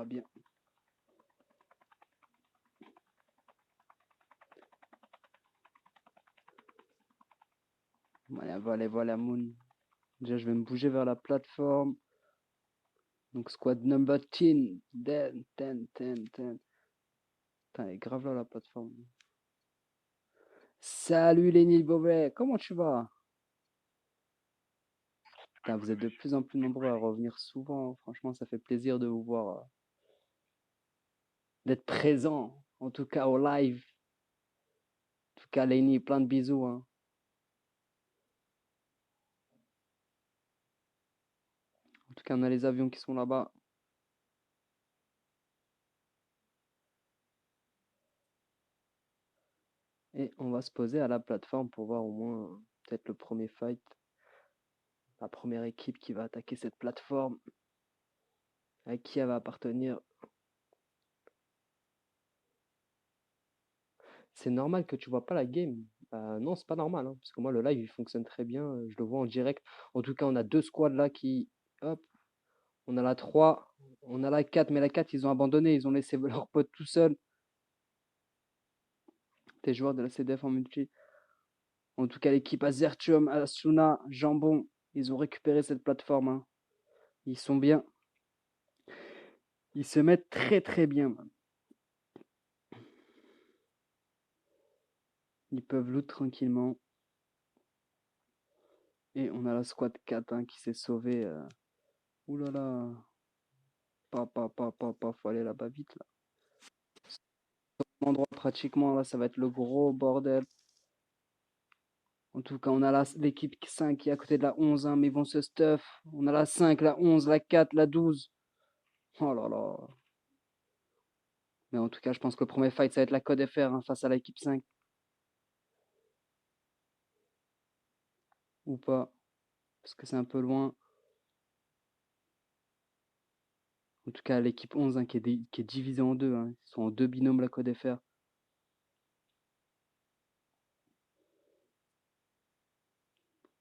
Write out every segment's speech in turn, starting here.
sera bien. Allez, voilà Moon. Déjà, je vais me bouger vers la plateforme. Donc, squad number 10. 10. Putain, elle est grave là, la plateforme. Salut Lenny Beauvais, comment tu vas? Putain, vous êtes de plus en plus nombreux à revenir souvent. Franchement, ça fait plaisir de vous voir. D'être présent, en tout cas au live. En tout cas, Lenny, plein de bisous. Hein. En tout cas, on a les avions qui sont là-bas. Et on va se poser à la plateforme pour voir au moins peut-être le premier fight. La première équipe qui va attaquer cette plateforme. À qui elle va appartenir. C'est normal que tu vois pas la game. Non, c'est pas normal. Hein, parce que moi, le live, il fonctionne très bien. Je le vois en direct. En tout cas, on a deux squads là qui... Hop. On a la 3. On a la 4. Mais la 4, ils ont abandonné. Ils ont laissé leur pote tout seul. Tes joueurs de la CDF en multi. En tout cas, l'équipe Azertium, Asuna, Jambon, ils ont récupéré cette plateforme. Hein. Ils sont bien. Ils se mettent très très bien. Ils peuvent loot tranquillement. Et on a la squad 4 hein, qui s'est sauvée. Ouh là là. Faut aller là-bas vite là. Endroit pratiquement là, ça va être le gros bordel. En tout cas, on a l'équipe 5 qui est à côté de la 11, hein, mais ils vont se stuff. On a la 5, la 11, la 4, la 12. Oh là là. Mais en tout cas, je pense que le premier fight, ça va être la Code FR hein, face à l'équipe 5. Ou pas. Parce que c'est un peu loin. En tout cas, l'équipe 11 hein, qui est divisée en deux. Hein. Ils sont en deux binômes la Code FR.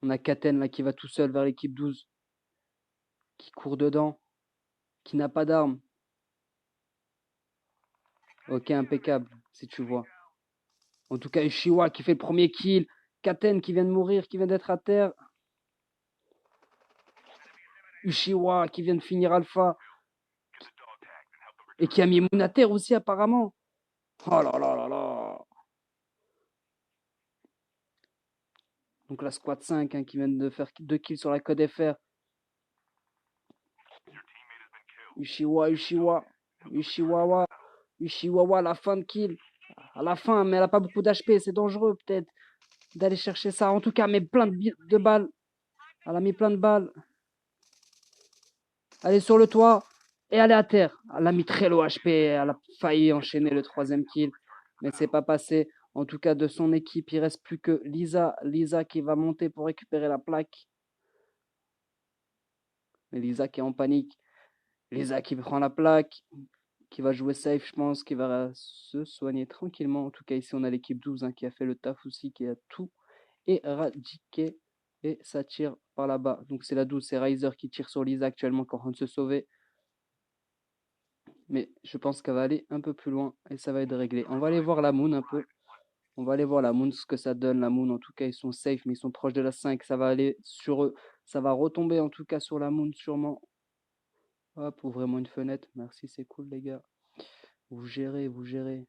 On a Katen là qui va tout seul vers l'équipe 12. Qui court dedans. Qui n'a pas d'arme. Ok, impeccable, si tu vois. En tout cas, Ishiwa qui fait le premier kill. Katen qui vient de mourir, qui vient d'être à terre. Ushiwa qui vient de finir alpha. Et qui a mis Moon à terre aussi apparemment. Oh là là là là. Donc la squad 5 hein, qui vient de faire 2 kills sur la Code FR. Ushiwawa. Ushiwawa, la fin de kill. À la fin, mais elle a pas beaucoup d'HP, c'est dangereux peut-être d'aller chercher ça. En tout cas, mais plein de balles. Elle a mis plein de balles. Elle est sur le toit et elle est à terre. Elle a mis très low HP. Elle a failli enchaîner le troisième kill, mais c'est pas passé. En tout cas, de son équipe, il reste plus que Lisa. Lisa qui va monter pour récupérer la plaque. Mais Lisa qui est en panique. Lisa qui prend la plaque, qui va jouer safe, je pense, qui va se soigner tranquillement. En tout cas, ici, on a l'équipe 12 hein, qui a fait le taf aussi, qui a tout éradiqué. Et ça tire par là-bas. Donc c'est la 12, c'est Riser qui tire sur Lisa actuellement, qui est en train de se sauver. Mais je pense qu'elle va aller un peu plus loin et ça va être réglé. On va aller voir la Moon un peu. On va aller voir la Moon, ce que ça donne. La Moon, en tout cas, ils sont safe, mais ils sont proches de la 5. Ça va aller sur eux. Ça va retomber en tout cas sur la Moon, sûrement. Hop, ouvrez-moi une fenêtre. Merci, c'est cool, les gars. Vous gérez, vous gérez.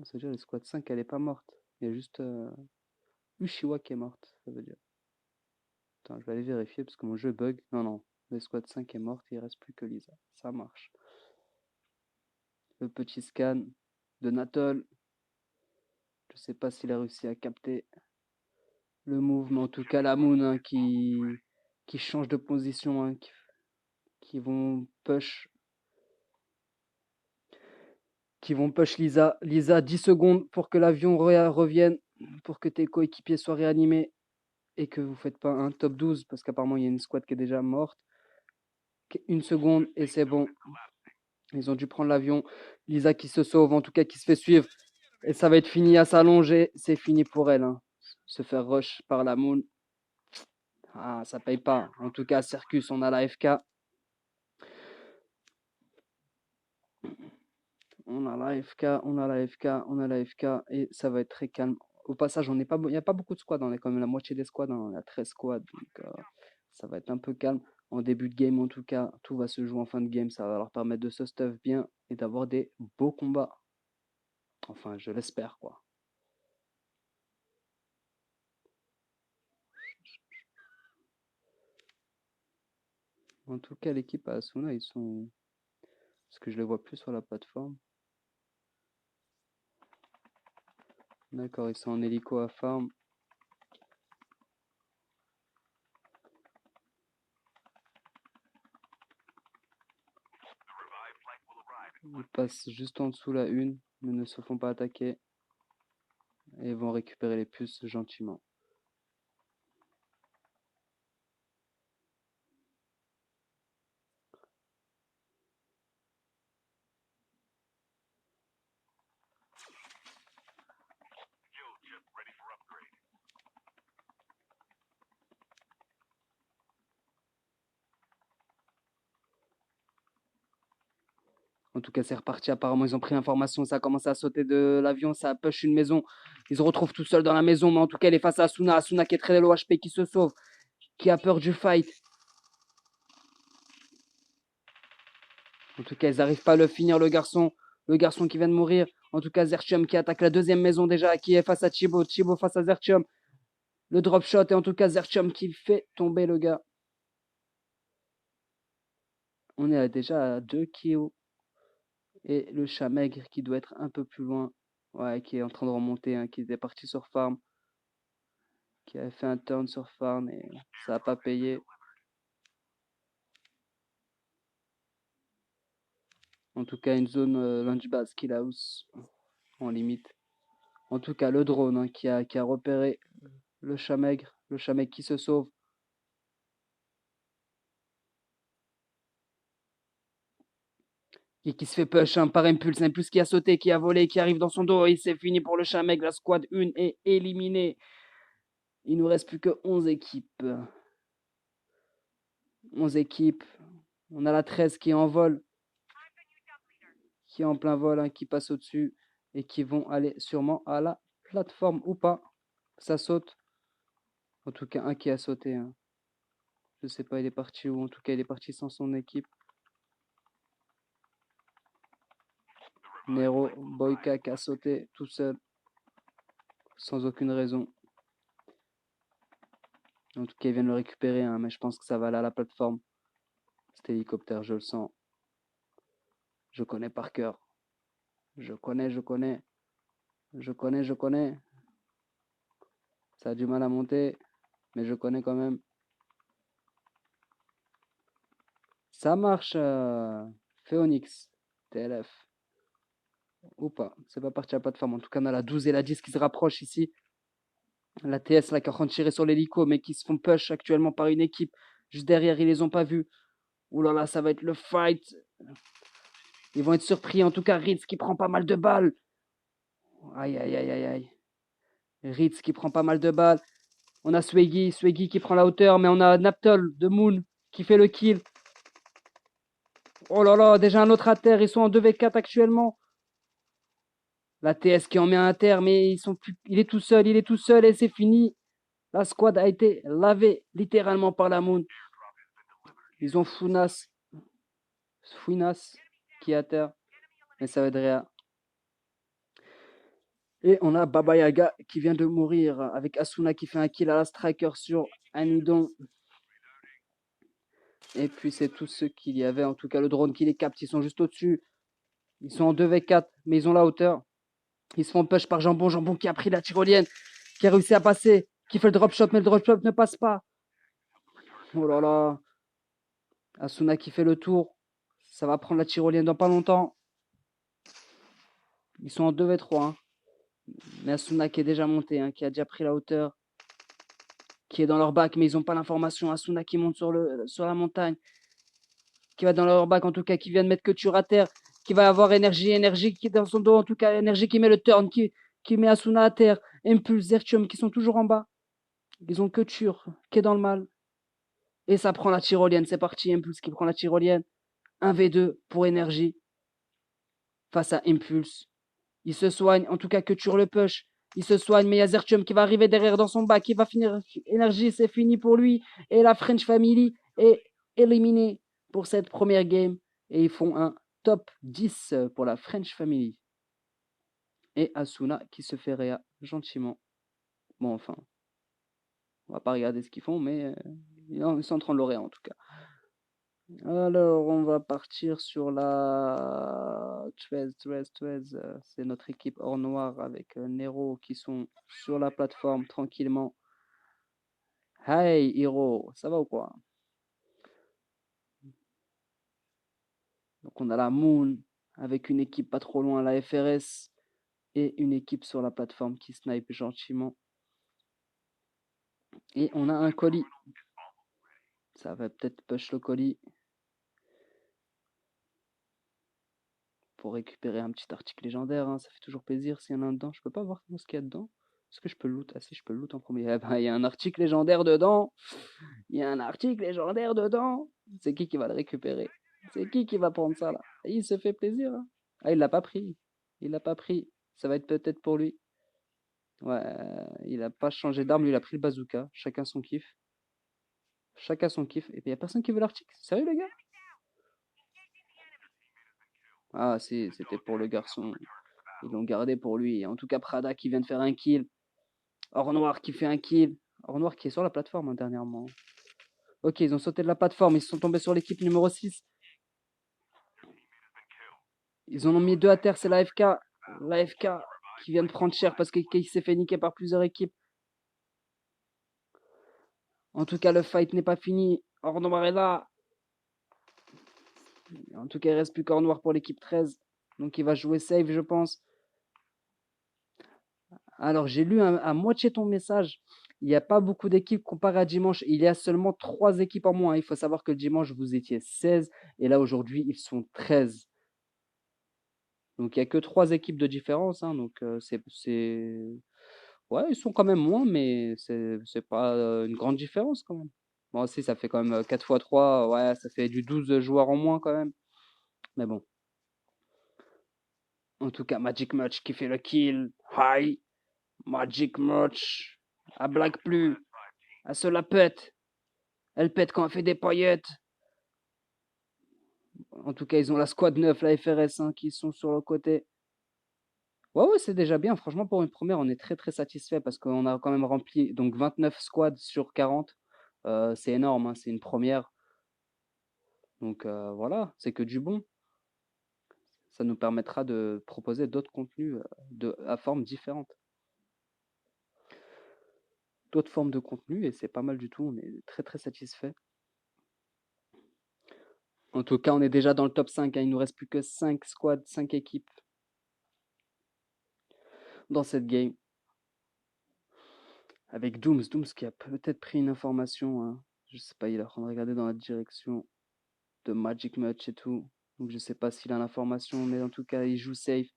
C'est-à-dire, le squad 5, elle est pas morte. Il y a juste Ushiwa qui est morte, ça veut dire. Attends, je vais aller vérifier parce que mon jeu bug. Non, non. Le squad 5 est morte, il reste plus que Lisa. Ça marche. Le petit scan de Natol. Je sais pas s'il a réussi à capter le move, mais en tout cas la Moon hein, qui change de position, hein, qui vont push Lisa. Lisa, 10 secondes pour que l'avion revienne, pour que tes coéquipiers soient réanimés et que vous faites pas un top 12 parce qu'apparemment il y a une squad qui est déjà morte. 1 seconde et c'est bon. Ils ont dû prendre l'avion. Lisa qui se sauve, en tout cas qui se fait suivre. Et ça va être fini à s'allonger. C'est fini pour elle. Hein. Se faire rush par la Moon. Ah, ça paye pas. En tout cas, Circus, on a la FK. On a la FK, on a la FK, on a la FK et ça va être très calme. Au passage, il n'y a pas beaucoup de squads, on est quand même la moitié des squads, hein, on a 13 squads, donc ça va être un peu calme. En début de game, en tout cas, tout va se jouer en fin de game, ça va leur permettre de se stuff bien et d'avoir des beaux combats. Enfin, je l'espère, quoi. En tout cas, l'équipe à Asuna, ils sont... Parce que je les vois plus sur la plateforme. D'accord, ils sont en hélico à farm. Ils passent juste en dessous la une, mais ne se font pas attaquer. Et vont récupérer les puces gentiment. En tout cas, c'est reparti. Apparemment, ils ont pris l'information. Ça a commencé à sauter de l'avion. Ça a push une maison. Ils se retrouvent tout seuls dans la maison. Mais en tout cas, il est face à Asuna. Asuna qui est très low HP, qui se sauve. Qui a peur du fight. En tout cas, ils n'arrivent pas à le finir, le garçon. Le garçon qui vient de mourir. En tout cas, Zertium qui attaque la deuxième maison déjà. Qui est face à Chibo. Chibo face à Zertium. Le drop shot. Et en tout cas, Zertium qui fait tomber le gars. On est déjà à 2 kills. Et le chat maigre qui doit être un peu plus loin. Ouais, qui est en train de remonter. Hein, qui était parti sur farm. Qui avait fait un turn sur farm. Et ça n'a pas payé. En tout cas, une zone lunge base kill house en limite. En tout cas, le drone hein, qui a repéré le chat maigre qui se sauve. Et qui se fait push hein, par Impulse. Impulse qui a sauté, qui a volé, qui arrive dans son dos. Et c'est fini pour le chat maigre. La squad 1 est éliminée. Il nous reste plus que 11 équipes. 11 équipes. On a la 13 qui est en vol. Qui est en plein vol, hein, qui passe au-dessus. Et qui vont aller sûrement à la plateforme ou pas. Ça saute. En tout cas, un qui a sauté. Hein. Je sais pas, il est parti où. En tout cas, il est parti sans son équipe. Nero, Boyka qui a sauté tout seul. Sans aucune raison. En tout cas, ils viennent le récupérer. Hein, mais je pense que ça va aller à la plateforme. Cet hélicoptère, je le sens. Je connais par cœur. Je connais. Ça a du mal à monter. Mais je connais quand même. Ça marche. Phoenix. TLF. Ou pas. C'est pas parti à la plateforme. En tout cas, on a la 12 et la 10 qui se rapprochent ici. La TS là qui est en train de tirer sur l'hélico. Mais qui se font push actuellement par une équipe. Juste derrière, ils les ont pas vus. Ouh là là, ça va être le fight. Ils vont être surpris. En tout cas, Ritz qui prend pas mal de balles. Aïe, aïe, aïe, aïe, aïe. Ritz qui prend pas mal de balles. On a Swaggy qui prend la hauteur. Mais on a Naptol de Moon qui fait le kill. Oh là là, déjà un autre à terre. Ils sont en 2v4 actuellement. La TS qui en met un à terre. Mais il est tout seul et c'est fini. La squad a été lavée littéralement par la Moon. Ils ont Founas qui est à terre. Mais ça va être Réa. Et on a Baba Yaga qui vient de mourir avec Asuna qui fait un kill à la striker sur Anidon. Et puis c'est tout ce qu'il y avait. En tout cas, le drone qui les capte, ils sont juste au-dessus. Ils sont en 2v4, mais ils ont la hauteur. Ils se font push par Jambon. Jambon qui a pris la tyrolienne, qui a réussi à passer, qui fait le drop shot, mais le drop shot ne passe pas. Oh là là. Asuna qui fait le tour. Ça va prendre la tyrolienne dans pas longtemps. Ils sont en 2v3. Hein. Mais Asuna qui est déjà monté, hein, qui a déjà pris la hauteur. Qui est dans leur bac, mais ils n'ont pas l'information. Asuna qui monte sur la montagne. Qui va dans leur bac, en tout cas, qui vient de mettre Couture à terre. Qui va avoir énergie qui est dans son dos, en tout cas, énergie qui met le turn, qui met Asuna à terre. Impulse, Zertium qui sont toujours en bas. Ils ont Couture qui est dans le mal. Et ça prend la tyrolienne. C'est parti, Impulse qui prend la tyrolienne. 1v2 pour énergie. face à Impulse. Il se soigne, en tout cas que Tur le push. Il se soigne, mais il y a Zertium qui va arriver derrière dans son bac. Il va finir. Énergie, c'est fini pour lui. Et la French Family est éliminée pour cette première game. Et ils font un top 10 pour la French Family. Et Asuna qui se fait réa gentiment. Bon, enfin, on va pas regarder ce qu'ils font, mais ils sont en train de le réa en tout cas. Alors, on va partir sur la 13. C'est notre équipe hors noir avec Nero qui sont sur la plateforme tranquillement. Hey, Hiro, ça va ou quoi? Donc, on a la Moon avec une équipe pas trop loin, la FRS, et une équipe sur la plateforme qui snipe gentiment. Et on a un colis. Ça va peut-être push le colis pour récupérer un petit article légendaire. Hein. Ça fait toujours plaisir s'il y en a un dedans. Je peux pas voir ce qu'il y a dedans. Est-ce que je peux le loot? Ah si, je peux le loot en premier. Eh ben, il y a un article légendaire dedans. Il y a un article légendaire dedans. C'est qui va le récupérer? C'est qui va prendre ça là? Et il se fait plaisir. Hein. Ah, il l'a pas pris. Il l'a pas pris. Ça va être peut-être pour lui. Ouais, il a pas changé d'arme. Lui, il a pris le bazooka. Chacun son kiff. Chacun son kiff. Et puis, il y a personne qui veut l'article. Sérieux, les gars? Ah, si, c'était pour le garçon. Ils l'ont gardé pour lui. En tout cas, Prada qui vient de faire un kill. Or Noir qui fait un kill. Or Noir qui est sur la plateforme hein, dernièrement. Ok, ils ont sauté de la plateforme. Ils sont tombés sur l'équipe numéro 6. Ils en ont mis 2 à terre. C'est l'AFK. L'AFK qui vient de prendre cher parce qu'il s'est fait niquer par plusieurs équipes. En tout cas, le fight n'est pas fini. Or Noir est là. En tout cas, il ne reste plus qu'Or Noir pour l'équipe 13. Donc il va jouer safe, je pense. Alors, j'ai lu à moitié ton message. Il n'y a pas beaucoup d'équipes comparé à dimanche. Il y a seulement 3 équipes en moins. Il faut savoir que le dimanche, vous étiez 16. Et là, aujourd'hui, ils sont 13. Donc, il n'y a que 3 équipes de différence. Hein, donc, ouais, ils sont quand même moins, mais c'est pas une grande différence quand même. Bon, aussi, ça fait quand même 4 fois 3. Ouais, ça fait du 12 joueurs en moins quand même. Mais bon. En tout cas, Magic Match qui fait le kill. Hi. Magic Match. À blague plus. Elle se la pète. Elle pète quand elle fait des paillettes. En tout cas, ils ont la squad 9, la FRS, hein, qui sont sur le côté. Ouais, c'est déjà bien. Franchement, pour une première, on est très très satisfait parce qu'on a quand même rempli donc 29 squads sur 40. C'est énorme, hein, c'est une première. Donc voilà, c'est que du bon. Ça nous permettra de proposer d'autres contenus à formes différentes. D'autres formes de contenu et c'est pas mal du tout. On est très très satisfait. En tout cas, on est déjà dans le top 5. Hein, il nous reste plus que 5 squads, 5 équipes dans cette game. Avec Dooms qui a peut-être pris une information. Hein. Je sais pas, il est en train de regarder dans la direction de Magic Match et tout. Donc je sais pas s'il a l'information, mais en tout cas, il joue safe.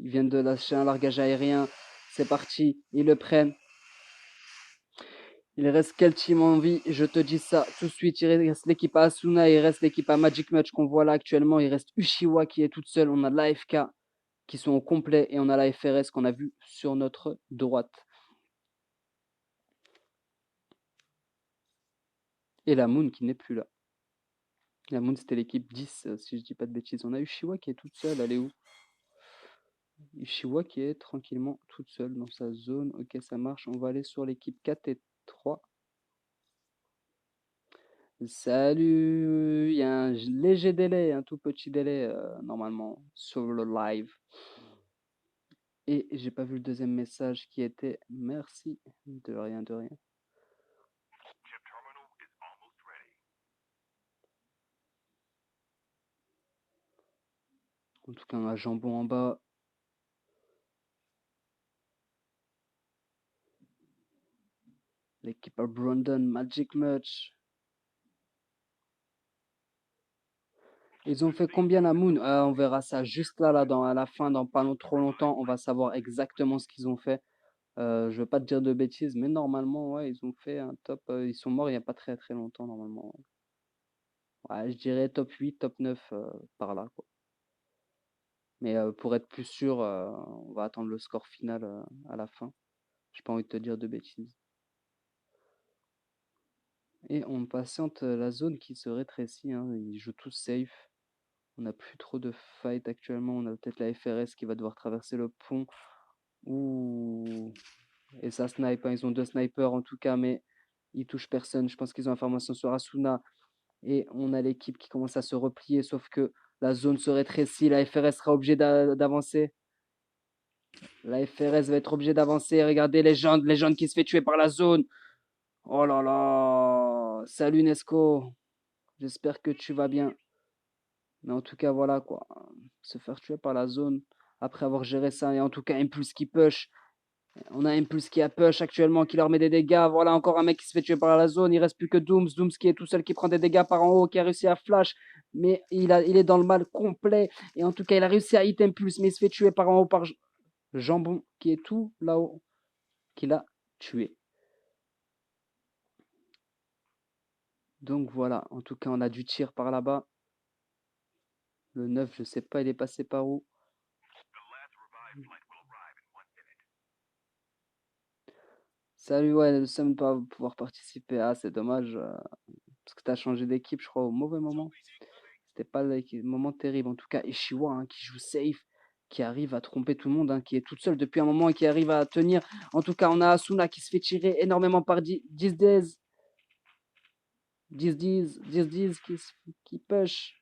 Ils viennent de lâcher un largage aérien. C'est parti, ils le prennent. Il reste quel team en vie? Je te dis ça tout de suite. Il reste l'équipe à Asuna, il reste l'équipe à Magic Match qu'on voit là actuellement. Il reste Uchiwa qui est toute seule. On a l'AFK qui sont au complet et on a la FRS qu'on a vu sur notre droite. Et la Moon qui n'est plus là. La Moon c'était l'équipe 10 si je dis pas de bêtises. On a Uchiwa qui est toute seule. Elle est où? Uchiwa qui est tranquillement toute seule dans sa zone. Ok, ça marche. On va aller sur l'équipe 4 et 3. Salut, il y a un léger délai, un tout petit délai normalement sur le live. Et j'ai pas vu le deuxième message qui était merci de rien de rien. En tout cas, un jambon en bas. L'équipe à Brandon, Magic Match. Ils ont fait combien la Moon? On verra ça juste là, à la fin, dans pas trop longtemps. On va savoir exactement ce qu'ils ont fait. Je veux pas te dire de bêtises, mais normalement, ouais, ils ont fait un top. Ils sont morts il n'y a pas très très longtemps, normalement. Ouais, je dirais top 8, top 9 par là, quoi. Mais pour être plus sûr, on va attendre le score final à la fin. J'ai pas envie de te dire de bêtises. Et on patiente la zone qui se rétrécit, hein. Ils jouent tous safe. On n'a plus trop de fight actuellement. On a peut-être la FRS qui va devoir traverser le pont. Ouh. Et ça snipe, hein. Ils ont 2 snipers en tout cas, mais ils touchent personne. Je pense qu'ils ont information sur Asuna. Et on a l'équipe qui commence à se replier, sauf que la zone se rétrécit. La FRS sera obligée d'avancer. La FRS va être obligée d'avancer. Regardez Legend qui se fait tuer par la zone. Oh là là. Salut Nesco. J'espère que tu vas bien. Mais en tout cas, voilà quoi. Se faire tuer par la zone après avoir géré ça. Et en tout cas, Impulse qui push. On a Impulse qui a push actuellement, qui leur met des dégâts. Voilà encore un mec qui se fait tuer par la zone. Il reste plus que Dooms. Dooms qui est tout seul, qui prend des dégâts par en haut, qui a réussi à flash. Mais il est dans le mal complet. Et en tout cas, il a réussi à hit Impulse. Mais il se fait tuer par en haut par Jambon, qui est tout là-haut, qui l'a tué. Donc voilà. En tout cas, on a du tir par là-bas. Le 9, je sais pas, il est passé par où. Salut, ouais, le Sam ne pas pouvoir participer. Ah, c'est dommage. Parce que tu as changé d'équipe, je crois, au mauvais moment. C'était pas le moment terrible. En tout cas, Ishiwa, hein, qui joue safe, qui arrive à tromper tout le monde, hein, qui est toute seule depuis un moment et qui arrive à tenir. En tout cas, on a Asuna qui se fait tirer énormément par 10-10. 10-10, 10-10 qui push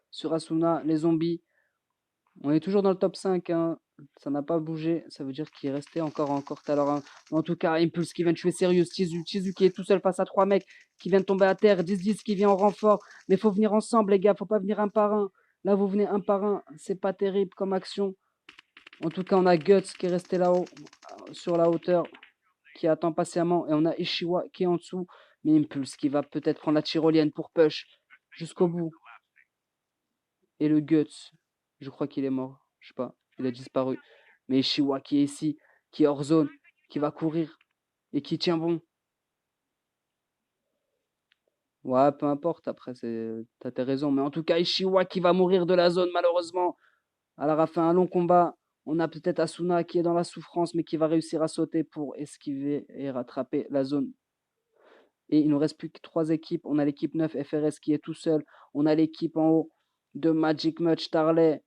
sur Asuna, les zombies. On est toujours dans le top 5, hein. Ça n'a pas bougé. Ça veut dire qu'il est resté encore tout à l'heure. Hein. En tout cas, Impulse qui vient de tuer Sirius. Tizu qui est tout seul face à 3 mecs qui viennent de tomber à terre. 10-10 qui vient en renfort. Mais faut venir ensemble, les gars. Faut pas venir un par un. Là, vous venez un par un. C'est pas terrible comme action. En tout cas, on a Guts qui est resté là-haut, sur la hauteur, qui attend patiemment. Et on a Ishiwa qui est en dessous. Mais Impulse qui va peut-être prendre la tyrolienne pour push jusqu'au bout. Et le Guts, je crois qu'il est mort. Je sais pas, il a disparu. Mais Ishiwa qui est ici, qui est hors zone, qui va courir et qui tient bon. Ouais, peu importe, après, t'as tes raisons. Mais en tout cas, Ishiwa qui va mourir de la zone, malheureusement. Alors, a fait un long combat. On a peut-être Asuna qui est dans la souffrance, mais qui va réussir à sauter pour esquiver et rattraper la zone. Et il nous reste plus que 3 équipes. On a l'équipe 9 FRS qui est tout seul. On a l'équipe en haut de Magic Much Tarley,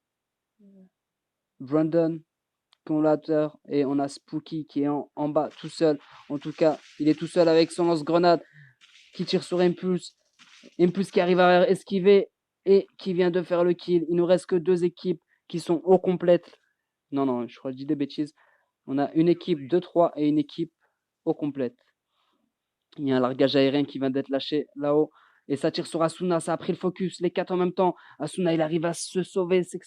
Brandon, Conlateur, et on a Spooky qui est en bas tout seul. En tout cas, il est tout seul avec son lance-grenade qui tire sur Impulse. Impulse qui arrive à esquiver et qui vient de faire le kill. Il nous reste que 2 équipes qui sont au complète. Non, je crois que je dis des bêtises. On a une équipe de 3 et une équipe au complète. Il y a un largage aérien qui vient d'être lâché là-haut. Et ça tire sur Asuna. Ça a pris le focus. Les 4 en même temps. Asuna, il arrive à se sauver, se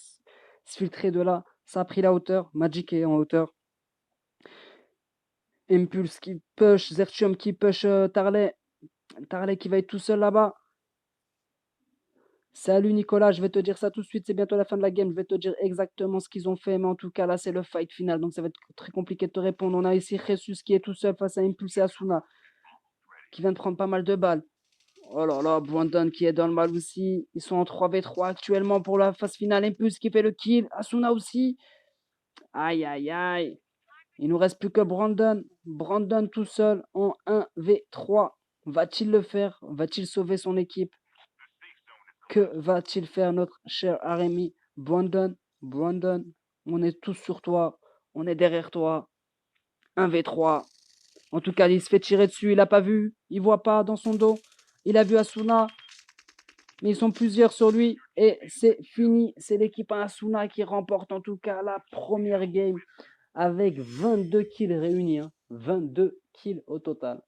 filtrer de là. Ça a pris la hauteur. Magic est en hauteur. Impulse qui push. Zertium qui push Tarley. Tarley qui va être tout seul là-bas. Salut Nicolas, je vais te dire ça tout de suite, c'est bientôt la fin de la game, je vais te dire exactement ce qu'ils ont fait, mais en tout cas là c'est le fight final, donc ça va être très compliqué de te répondre. On a ici Jesus qui est tout seul face à Impulse et Asuna, qui vient de prendre pas mal de balles. Oh là là, Brandon qui est dans le mal aussi, ils sont en 3v3 actuellement pour la phase finale, Impulse qui fait le kill, Asuna aussi. Aïe aïe aïe, il nous reste plus que Brandon, Brandon tout seul en 1v3. Va-t-il le faire? Va-t-il sauver son équipe? Que va-t-il faire notre cher Aremi? Brandon, on est tous sur toi. On est derrière toi. 1v3. En tout cas, il se fait tirer dessus. Il n'a pas vu. Il voit pas dans son dos. Il a vu Asuna. Mais ils sont plusieurs sur lui. Et c'est fini. C'est l'équipe Asuna qui remporte en tout cas la première game. Avec 22 kills réunis. 22 kills au total.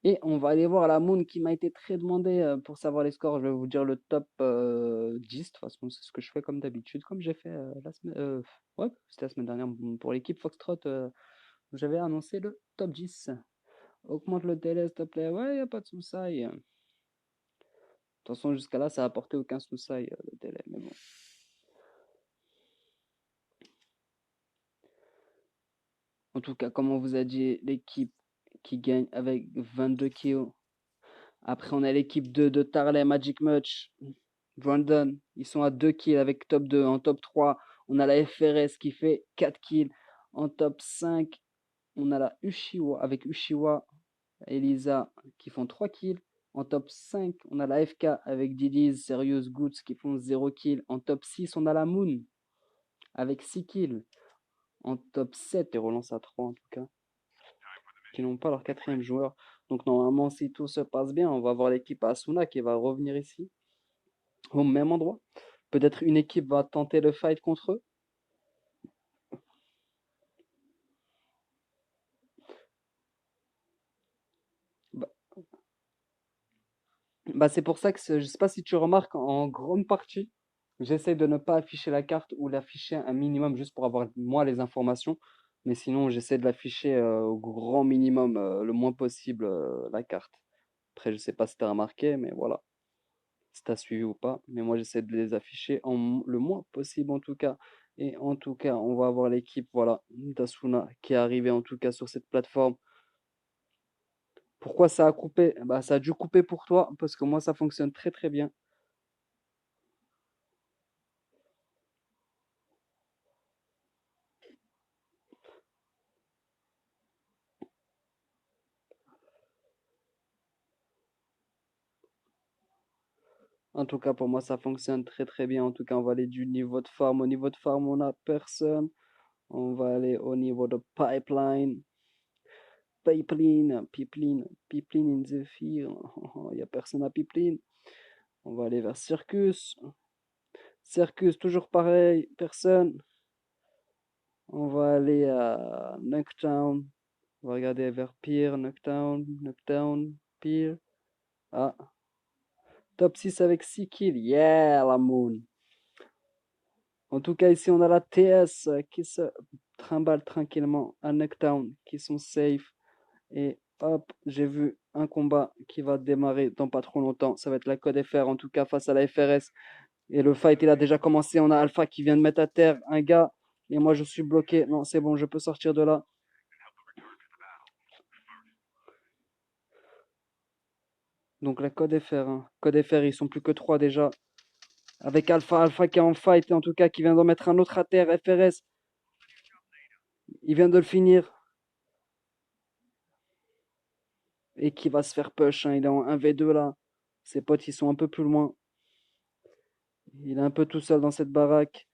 Et on va aller voir la Moon qui m'a été très demandée pour savoir les scores. Je vais vous dire le top 10. De toute façon, c'est ce que je fais comme d'habitude, comme j'ai fait la semaine. Ouais, c'était la semaine dernière pour l'équipe Foxtrot. J'avais annoncé le top 10. Augmente le délai, s'il te plaît. Ouais, y a pas de soucis. De toute façon, jusqu'à là, ça a apporté aucun souci le délai. Mais bon. En tout cas, comme on vous a dit, l'équipe qui gagne avec 22 kills. Après, on a l'équipe de Tarley, Magic Much, Brandon. Ils sont à 2 kills avec top 2. En top 3, on a la FRS qui fait 4 kills. En top 5, on a la Ushiwa avec Ushiwa, Elisa qui font 3 kills. En top 5, on a la FK avec Didiz, Serious Goods qui font 0 kills. En top 6, on a la Moon avec 6 kills. En top 7, et relance à 3 en tout cas, qui n'ont pas leur quatrième joueur. Donc normalement, si tout se passe bien, on va voir l'équipe Asuna qui va revenir ici, au même endroit. Peut-être une équipe va tenter le fight contre eux. Bah, c'est pour ça que je sais pas si tu remarques, en grande partie, j'essaie de ne pas afficher la carte ou l'afficher un minimum juste pour avoir moi les informations. Mais sinon, j'essaie de l'afficher au grand minimum, le moins possible, la carte. Après, je sais pas si tu as remarqué, mais voilà, si tu as suivi ou pas. Mais moi, j'essaie de les afficher le moins possible en tout cas. Et en tout cas, on va avoir l'équipe, voilà, d'Asuna qui est arrivée en tout cas sur cette plateforme. Pourquoi ça a coupé? Bah, ça a dû couper pour toi, parce que moi, ça fonctionne très très bien. En tout cas, pour moi, ça fonctionne très très bien. En tout cas, on va aller du niveau de farm. Au niveau de farm, on n'a personne. On va aller au niveau de pipeline. Pipeline in the field. Il n'y a personne à pipeline. On va aller vers Circus. Circus, toujours pareil, personne. On va aller à Nucktown. On va regarder vers Pier, Nucktown, Pier. Ah, top 6 avec 6 kills. Yeah, la moon. En tout cas, ici, on a la TS qui se trimballe tranquillement à Nucktown, qui sont safe. Et hop, j'ai vu un combat qui va démarrer dans pas trop longtemps. Ça va être la Code FR, en tout cas, face à la FRS. Et le fight, il a déjà commencé. On a Alpha qui vient de mettre à terre un gars. Et moi, je suis bloqué. Non, c'est bon, je peux sortir de là. Donc, la Code FR. Hein. Code FR, ils sont plus que 3 déjà. Avec Alpha qui est en fight, en tout cas, qui vient d'en mettre un autre à terre. FRS, il vient de le finir. Et qui va se faire push. Hein. Il est en 1v2 là. Ses potes, ils sont un peu plus loin. Il est un peu tout seul dans cette baraque.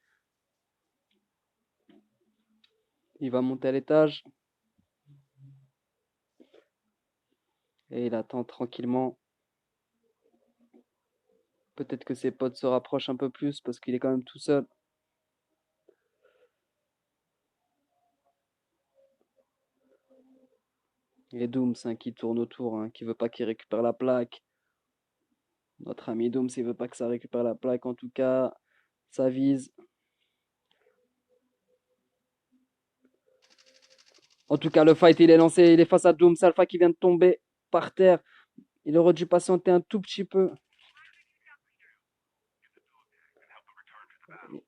Il va monter à l'étage. Et il attend tranquillement. Peut-être que ses potes se rapprochent un peu plus parce qu'il est quand même tout seul. Il est Dooms hein, qui tourne autour, hein, qui veut pas qu'il récupère la plaque. Notre ami Dooms, il veut pas que ça récupère la plaque. En tout cas, ça vise. En tout cas, le fight, il est lancé. Il est face à Dooms. Alpha qui vient de tomber par terre. Il aurait dû patienter un tout petit peu.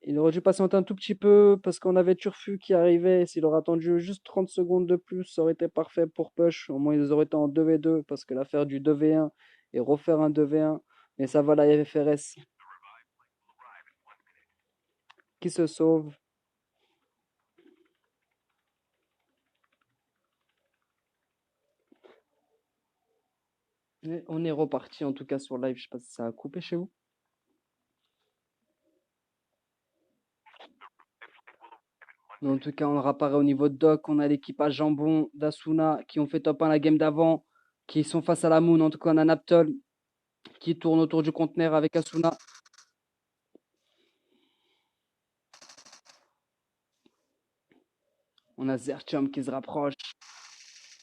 Il aurait dû patienter un tout petit peu parce qu'on avait Turfu qui arrivait. S'il aurait attendu juste 30 secondes de plus, ça aurait été parfait pour Push. Au moins, ils auraient été en 2v2 parce que l'affaire du 2v1 et refaire un 2v1. Mais ça va, la FRS qui se sauve. Et on est reparti en tout cas sur live. Je sais pas si ça a coupé chez vous. Mais en tout cas, on réapparaît au niveau de Doc. On a l'équipage Jambon d'Asuna qui ont fait top 1 la game d'avant, qui sont face à la Moon. En tout cas, on a Naptol qui tourne autour du conteneur avec Asuna. On a Zertium qui se rapproche.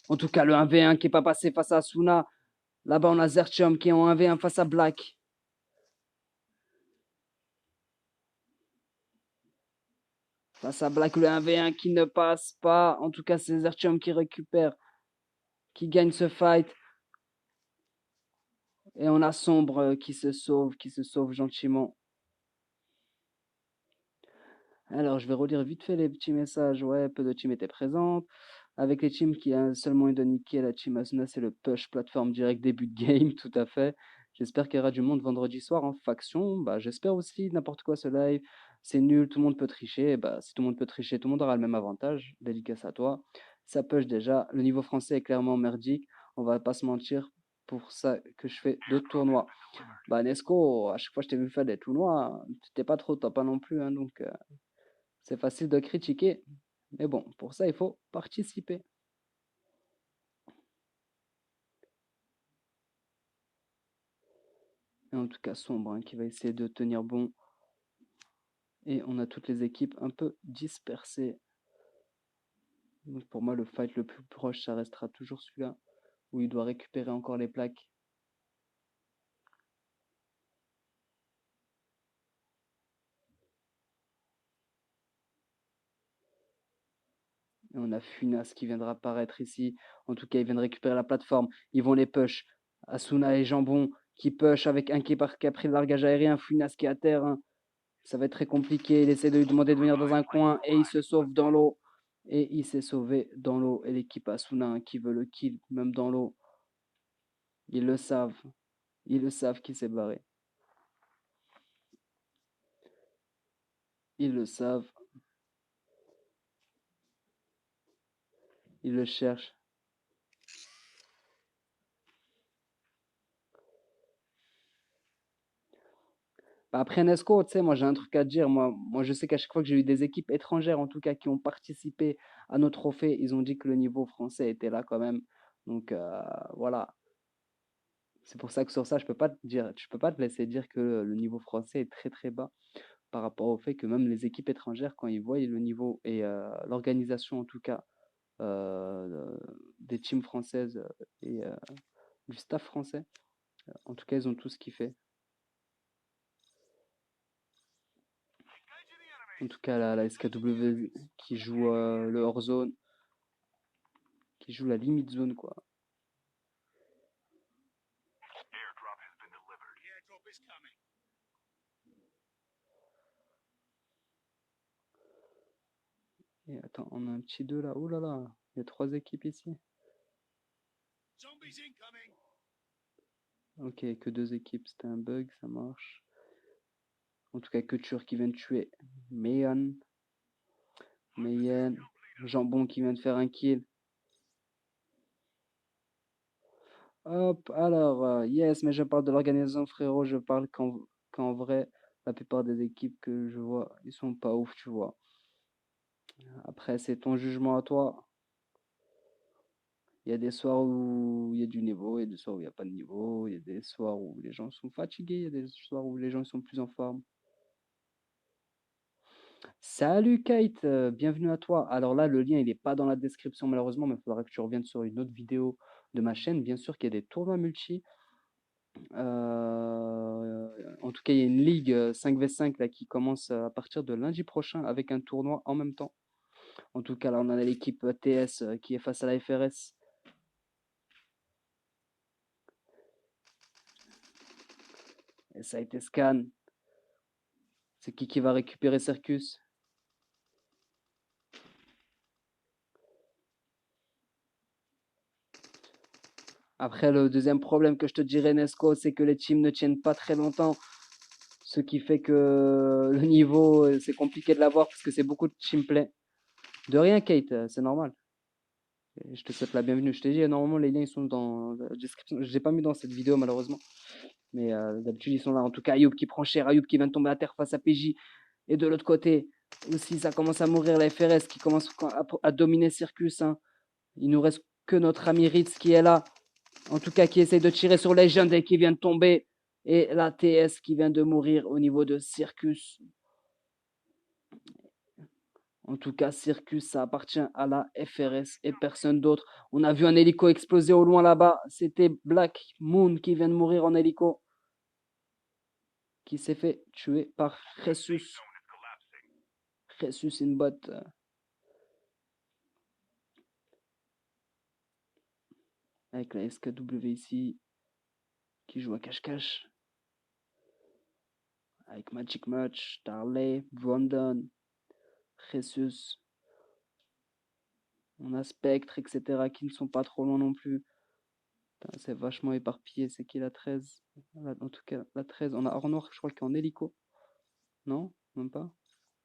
En tout cas, le 1v1 qui n'est pas passé face à Asuna. Là-bas, on a Zertium qui est en 1v1 face à Black. Face à Black, le 1v1 qui ne passe pas. En tout cas, c'est Zertium qui récupère, qui gagne ce fight. Et on a Sombre qui se sauve gentiment. Alors, je vais relire vite fait les petits messages. Ouais, peu de team étaient présents. avec les teams qui a seulement une de niquer, la team Asuna, c'est le push plateforme direct début de game, tout à fait. J'espère qu'il y aura du monde vendredi soir en faction. Bah, j'espère aussi n'importe quoi ce live. C'est nul, tout le monde peut tricher. Bah, si tout le monde peut tricher, tout le monde aura le même avantage. Dédicace à toi. Ça push déjà. Le niveau français est clairement merdique. On va pas se mentir. Pour ça que je fais d'autres tournois. Bah, Nesco, à chaque fois que je t'ai vu faire des tournois, t'étais pas trop top hein, non plus. Hein, donc, c'est facile de critiquer. Mais bon, pour ça, il faut participer. Et en tout cas, Sombre hein, qui va essayer de tenir bon. Et on a toutes les équipes un peu dispersées. Donc pour moi, le fight le plus proche, ça restera toujours celui-là, où il doit récupérer encore les plaques. Et on a Funas qui viendra apparaître ici. En tout cas, il vient de récupérer la plateforme. Ils vont les push. Asuna et Jambon qui push avec un qui a pris le largage aérien. Funas qui est à terre. Hein. Ça va être très compliqué. Il essaie de lui demander de venir dans un coin et il se sauve dans l'eau. Et il s'est sauvé dans l'eau. Et l'équipe Asuna hein, qui veut le kill, même dans l'eau. Ils le savent. Ils le savent qu'il s'est barré. Ils le savent. Ils le cherchent. Bah, après Nesco, tu sais, moi j'ai un truc à te dire. Moi, je sais qu'à chaque fois que j'ai eu des équipes étrangères, en tout cas, qui ont participé à nos trophées, ils ont dit que le niveau français était là quand même. Donc voilà. C'est pour ça que sur ça, je peux pas te dire, je peux pas te laisser dire que le niveau français est très très bas par rapport au fait que même les équipes étrangères, quand ils voient le niveau et l'organisation en tout cas euh, des teams françaises et du staff français, en tout cas, ils ont tous kiffé. En tout cas, la SKW qui joue le hors-zone, qui joue la limite zone, quoi. Et attends, on a un petit 2 là. Oh là là, il y a 3 équipes ici. Ok, que 2 équipes, c'était un bug, ça marche. En tout cas, que Tur qui vient de tuer Mayan. Jambon qui vient de faire un kill. Hop, alors, yes, mais je parle de l'organisation, frérot. Je parle qu'en vrai, la plupart des équipes que je vois, ils sont pas ouf, tu vois. Après, c'est ton jugement à toi. Il y a des soirs où il y a du niveau, il y a des soirs où il n'y a pas de niveau, il y a des soirs où les gens sont fatigués, il y a des soirs où les gens sont plus en forme. Salut Kate, bienvenue à toi. Alors là, le lien, il n'est pas dans la description malheureusement, mais il faudra que tu reviennes sur une autre vidéo de ma chaîne. Bien sûr qu'il y a des tournois multi. En tout cas, il y a une ligue 5v5 là, qui commence à partir de lundi prochain avec un tournoi en même temps. En tout cas, là, on a l'équipe TS qui est face à la FRS. Et ça a été scan. C'est qui va récupérer Circus? Après, le deuxième problème que je te dirais, Nesco, c'est que les teams ne tiennent pas très longtemps. Ce qui fait que le niveau, c'est compliqué de l'avoir parce que c'est beaucoup de teamplay. De rien, Kate, c'est normal. Et je te souhaite la bienvenue. Je t'ai dit, normalement, les liens ils sont dans la description. Je ne les ai pas mis dans cette vidéo, malheureusement. Mais d'habitude, ils sont là. En tout cas, Ayoub qui prend cher. Ayoub qui vient de tomber à terre face à PJ. Et de l'autre côté, aussi, ça commence à mourir. La FRS qui commence à dominer Circus. Hein. Il nous reste que notre ami Ritz qui est là. En tout cas, qui essaie de tirer sur Legend et qui vient de tomber. Et la TS qui vient de mourir au niveau de Circus. En tout cas, Circus, ça appartient à la FRS et personne d'autre. On a vu un hélico exploser au loin là-bas. C'était Black Moon qui vient de mourir en hélico. Qui s'est fait tuer par Jesus. Jesus Inbot. Avec la SKW ici. Qui joue à cache-cache. Avec Magic Much, Darley, Brandon, Jesus. On a Spectre, etc. qui ne sont pas trop loin non plus. C'est vachement éparpillé. C'est qui la 13? En tout cas, la 13. On a Ornoir, je crois, qui est en hélico. Non? Même pas?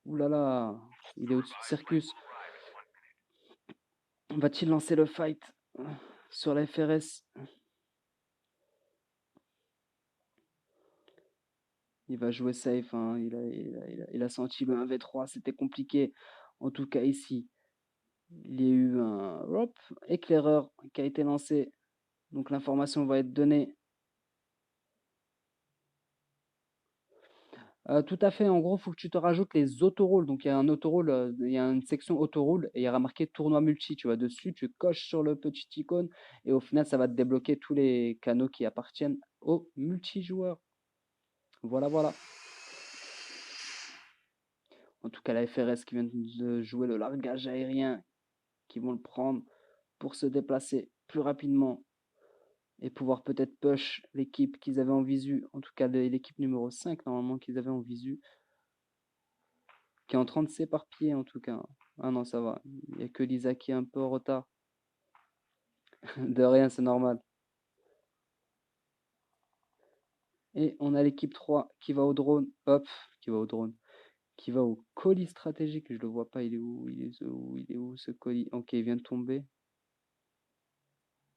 Ouh là là, il est au-dessus de Circus. Va-t-il lancer le fight sur la FRS? Il va jouer safe, hein. Il a senti le 1v3, c'était compliqué. En tout cas ici, il y a eu un éclaireur qui a été lancé. Donc l'information va être donnée. Tout à fait, en gros, il faut que tu te rajoutes les autorôles. Donc il y a un autorôle, il y a une section autorôle et il y aura marqué tournoi multi. Tu vas dessus, tu coches sur le petit icône et au final, ça va te débloquer tous les canaux qui appartiennent aux multijoueurs. Voilà, voilà. En tout cas, la FRS qui vient de jouer le largage aérien, qui vont le prendre pour se déplacer plus rapidement et pouvoir peut-être push l'équipe qu'ils avaient en visu, en tout cas l'équipe numéro 5 normalement qu'ils avaient en visu, qui est en train de s'éparpiller en tout cas. Ah non, ça va, il n'y a que Lisa qui est un peu en retard. De rien, c'est normal. Et on a l'équipe 3 qui va au drone, hop, qui va au drone, qui va au colis stratégique, je le vois pas, il est où, il est où ce colis? Ok, il vient de tomber.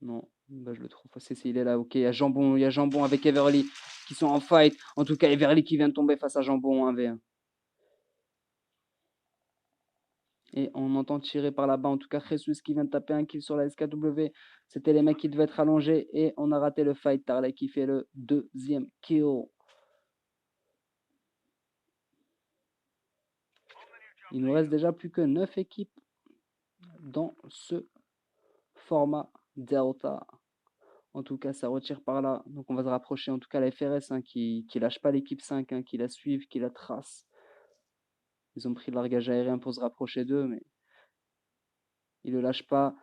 Non, bah je le trouve pas. Il est là, ok. Il y a Jambon avec Everly qui sont en fight. En tout cas, Everly qui vient de tomber face à Jambon 1v1. Et on entend tirer par là-bas. En tout cas, Jesus qui vient de taper un kill sur la SKW. C'était les mecs qui devaient être allongés. Et on a raté le fight. Tarley qui fait le deuxième kill. Il nous reste déjà plus que 9 équipes dans ce format Delta. En tout cas, ça retire par là. Donc on va se rapprocher. En tout cas, la FRS hein, qui lâche pas l'équipe 5, hein, qui la suivent, qui la trace. Ils ont pris le largage aérien pour se rapprocher d'eux, mais ils ne le lâchent pas.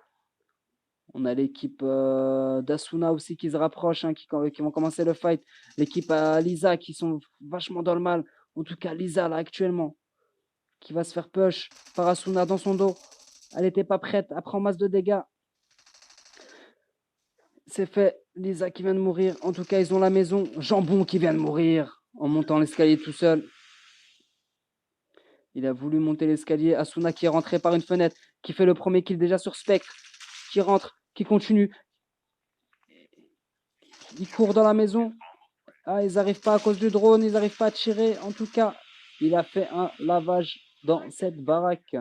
On a l'équipe d'Asuna aussi qui se rapproche, hein, qui vont commencer le fight. L'équipe à Lisa qui sont vachement dans le mal. En tout cas, Lisa là actuellement, qui va se faire push par Asuna dans son dos. Elle n'était pas prête. Après en masse de dégâts. C'est fait. Lisa qui vient de mourir. En tout cas, ils ont la maison. Jambon qui vient de mourir en montant l'escalier tout seul. Il a voulu monter l'escalier. Asuna qui est rentré par une fenêtre, qui fait le premier kill déjà sur Spectre, qui rentre, qui continue. Il court dans la maison. Ah, ils n'arrivent pas à cause du drone, ils n'arrivent pas à tirer. En tout cas, il a fait un lavage dans cette baraque.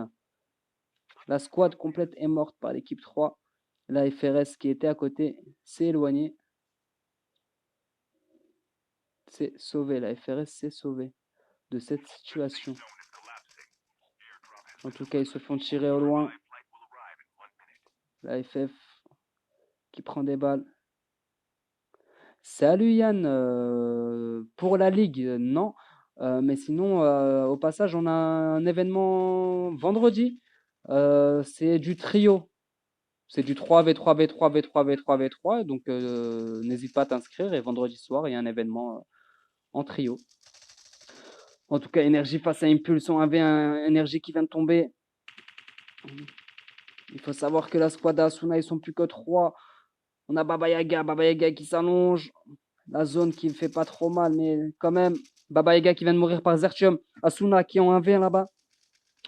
La squad complète est morte par l'équipe 3. La FRS qui était à côté s'est éloignée. C'est sauvé. La FRS s'est sauvée de cette situation. En tout cas, ils se font tirer au loin. La FF qui prend des balles. Salut Yann, pour la Ligue, non. Mais sinon, au passage, on a un événement vendredi. C'est du trio. C'est du 3v3, v3, v3, v3, v3. Donc, n'hésite pas à t'inscrire. Et vendredi soir, il y a un événement en trio. En tout cas, Énergie face à Impulse en 1v1. Énergie qui vient de tomber. Il faut savoir que la squad d'Asuna, ils sont plus que 3. On a Baba Yaga qui s'allonge. La zone qui ne fait pas trop mal, mais quand même. Baba Yaga qui vient de mourir par Zertium. Asuna qui est en 1v1 là-bas.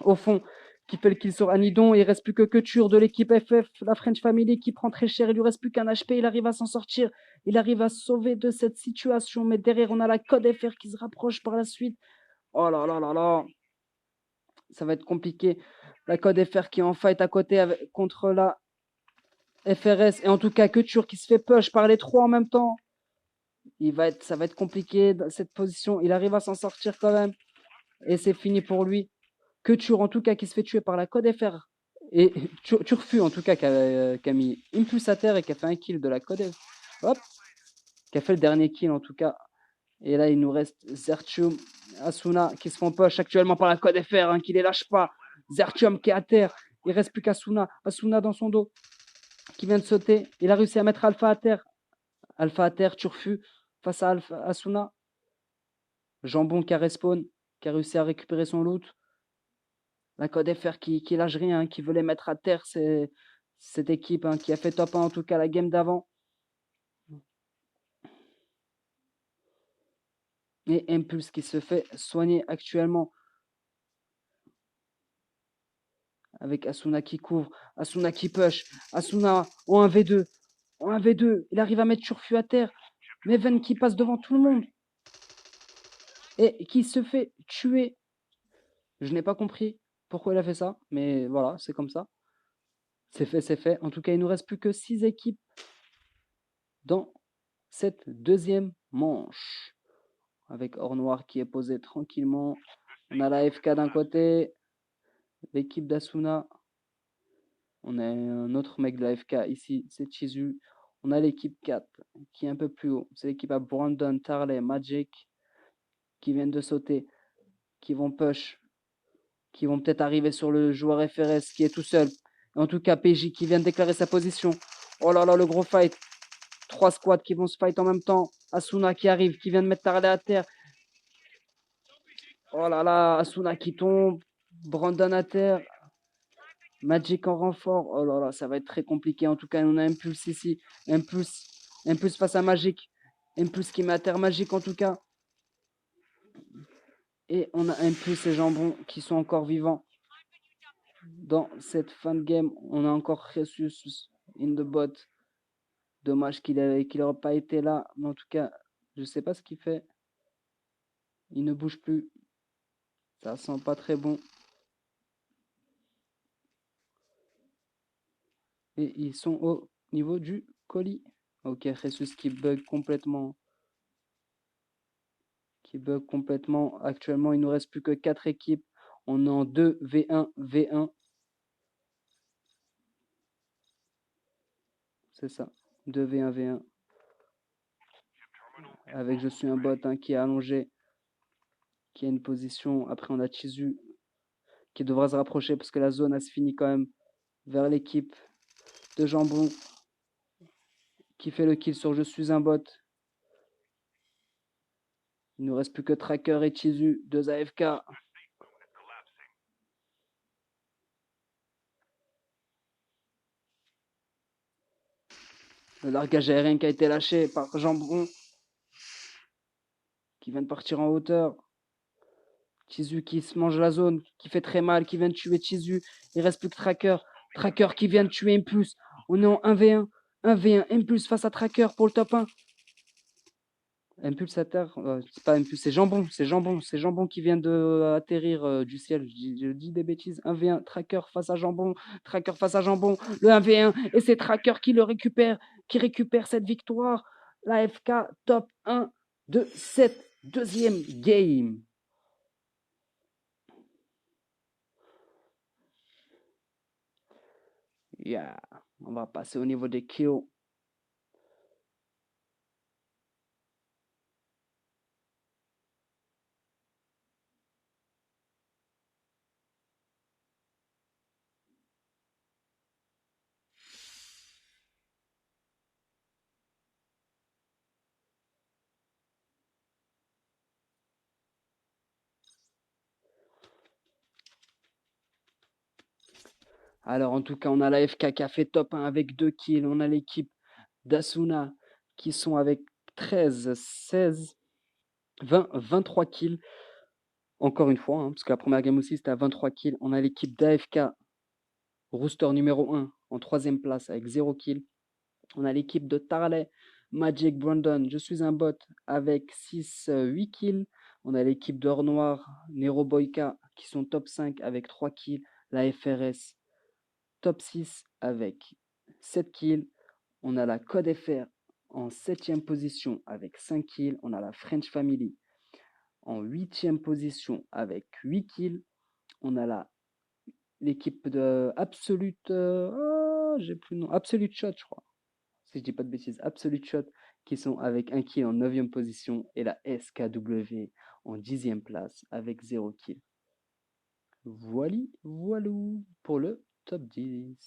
Au fond, qui fait le kill sur Anidon. Il ne reste plus que Couture de l'équipe FF, la French Family qui prend très cher. Il lui reste plus qu'un HP. Il arrive à s'en sortir. Il arrive à se sauver de cette situation. Mais derrière, on a la Code FR qui se rapproche par la suite. Oh là là là là. Ça va être compliqué. La Code FR qui est en fight à côté contre la FRS. Et en tout cas, Couture qui se fait push par les trois en même temps. Ça va être compliqué dans cette position. Il arrive à s'en sortir quand même. Et c'est fini pour lui. Couture en tout cas qui se fait tuer par la Code FR. Et Turfu en tout cas qui a mis Impulse à terre et qui a fait un kill de la Code FR. Hop. Qui a fait le dernier kill en tout cas. Et là il nous reste Zertium, Asuna qui se font push actuellement par la Code FR hein, qui les lâche pas. Zertium qui est à terre. Il reste plus qu'Asuna. Asuna dans son dos qui vient de sauter. Il a réussi à mettre Alpha à terre. Alpha à terre, Turfu face à Asuna. Jambon qui a respawn, qui a réussi à récupérer son loot. La Côte FR qui lâche rien, qui veut les mettre à terre, c'est cette équipe qui a fait top 1 en tout cas la game d'avant. Et Impulse qui se fait soigner actuellement avec Asuna qui couvre, Asuna qui push, Asuna en 1v2, en 1v2, il arrive à mettre Turfu à terre, Meven qui passe devant tout le monde et qui se fait tuer. Je n'ai pas compris pourquoi il a fait ça, mais voilà, c'est comme ça. C'est fait, c'est fait. En tout cas, il nous reste plus que 6 équipes dans cette deuxième manche. Avec Or Noir qui est posé tranquillement. On a la FK d'un côté, l'équipe d'Asuna. On a un autre mec de la FK ici, c'est Chizu. On a l'équipe 4 qui est un peu plus haut. C'est l'équipe à Brandon, Tarley, Magic qui viennent de sauter, qui vont push, qui vont peut-être arriver sur le joueur FRS qui est tout seul. En tout cas, PJ qui vient de déclarer sa position. Oh là là, le gros fight. 3 squads qui vont se fight en même temps. Asuna qui arrive, qui vient de mettre Tarley à terre. Oh là là, Asuna qui tombe. Brandon à terre. Magic en renfort. Oh là là, ça va être très compliqué. En tout cas, on a Impulse ici. Impulse face à Magic. Impulse qui met à terre Magic en tout cas. Et on a Impulse et Jambon qui sont encore vivants. Dans cette fin de game, on a encore Jesus in the bot. Dommage qu'il n'aurait pas été là. Mais en tout cas, je ne sais pas ce qu'il fait. Il ne bouge plus. Ça sent pas très bon. Et ils sont au niveau du colis. Ok, Jesus qui bug complètement. Actuellement, il ne nous reste plus que 4 équipes. On est en 2 V1 V1. C'est ça. 2 V1 V1. Avec je suis un bot qui est allongé. Qui a une position. Après, on a Chizu qui devra se rapprocher parce que la zone, elle se finit quand même vers l'équipe de Jambon qui fait le kill sur je suis un bot. Il ne nous reste plus que Tracker et Chizu, 2 AFK. Le largage aérien qui a été lâché par Jambon qui vient de partir en hauteur. Chizu qui se mange la zone, qui fait très mal, qui vient de tuer Chizu. Il reste plus que Tracker. Tracker qui vient de tuer Impulse. On est en 1v1. 1v1. Impulse face à Tracker pour le top 1. Impulse à terre. C'est pas Impulse, c'est Jambon. C'est Jambon. C'est Jambon qui vient de atterrir du ciel. Je dis des bêtises. 1v1. Tracker face à Jambon. Tracker face à Jambon. Le 1v1. Et c'est Tracker qui le récupère. Qui récupère cette victoire. La FK top 1 de cette deuxième game. Yeah. On va passer au niveau des kills. Alors, en tout cas, on a la FK qui a fait top 1 avec 2 kills. On a l'équipe d'Asuna qui sont avec 13, 16, 20, 23 kills. Encore une fois, parce que la première game aussi, c'était à 23 kills. On a l'équipe d'AFK, rooster numéro 1, en 3e place avec 0 kills. On a l'équipe de Tarley, Magic Brandon, je suis un bot, avec 6, 8 kills. On a l'équipe d'Or Noir, Nero Boyka, qui sont top 5 avec 3 kills. La FRS, top 6 avec 7 kills. On a la Code FR en 7e position avec 5 kills. On a la French Family en 8e position avec 8 kills. On a l'équipe de Absolute, j'ai plus le nom, Absolute Shot, je crois. Si je dis pas de bêtises, Absolute Shot, qui sont avec 1 kill en 9e position, et la SKW en 10e place avec 0 kill. Voilou pour le top 10.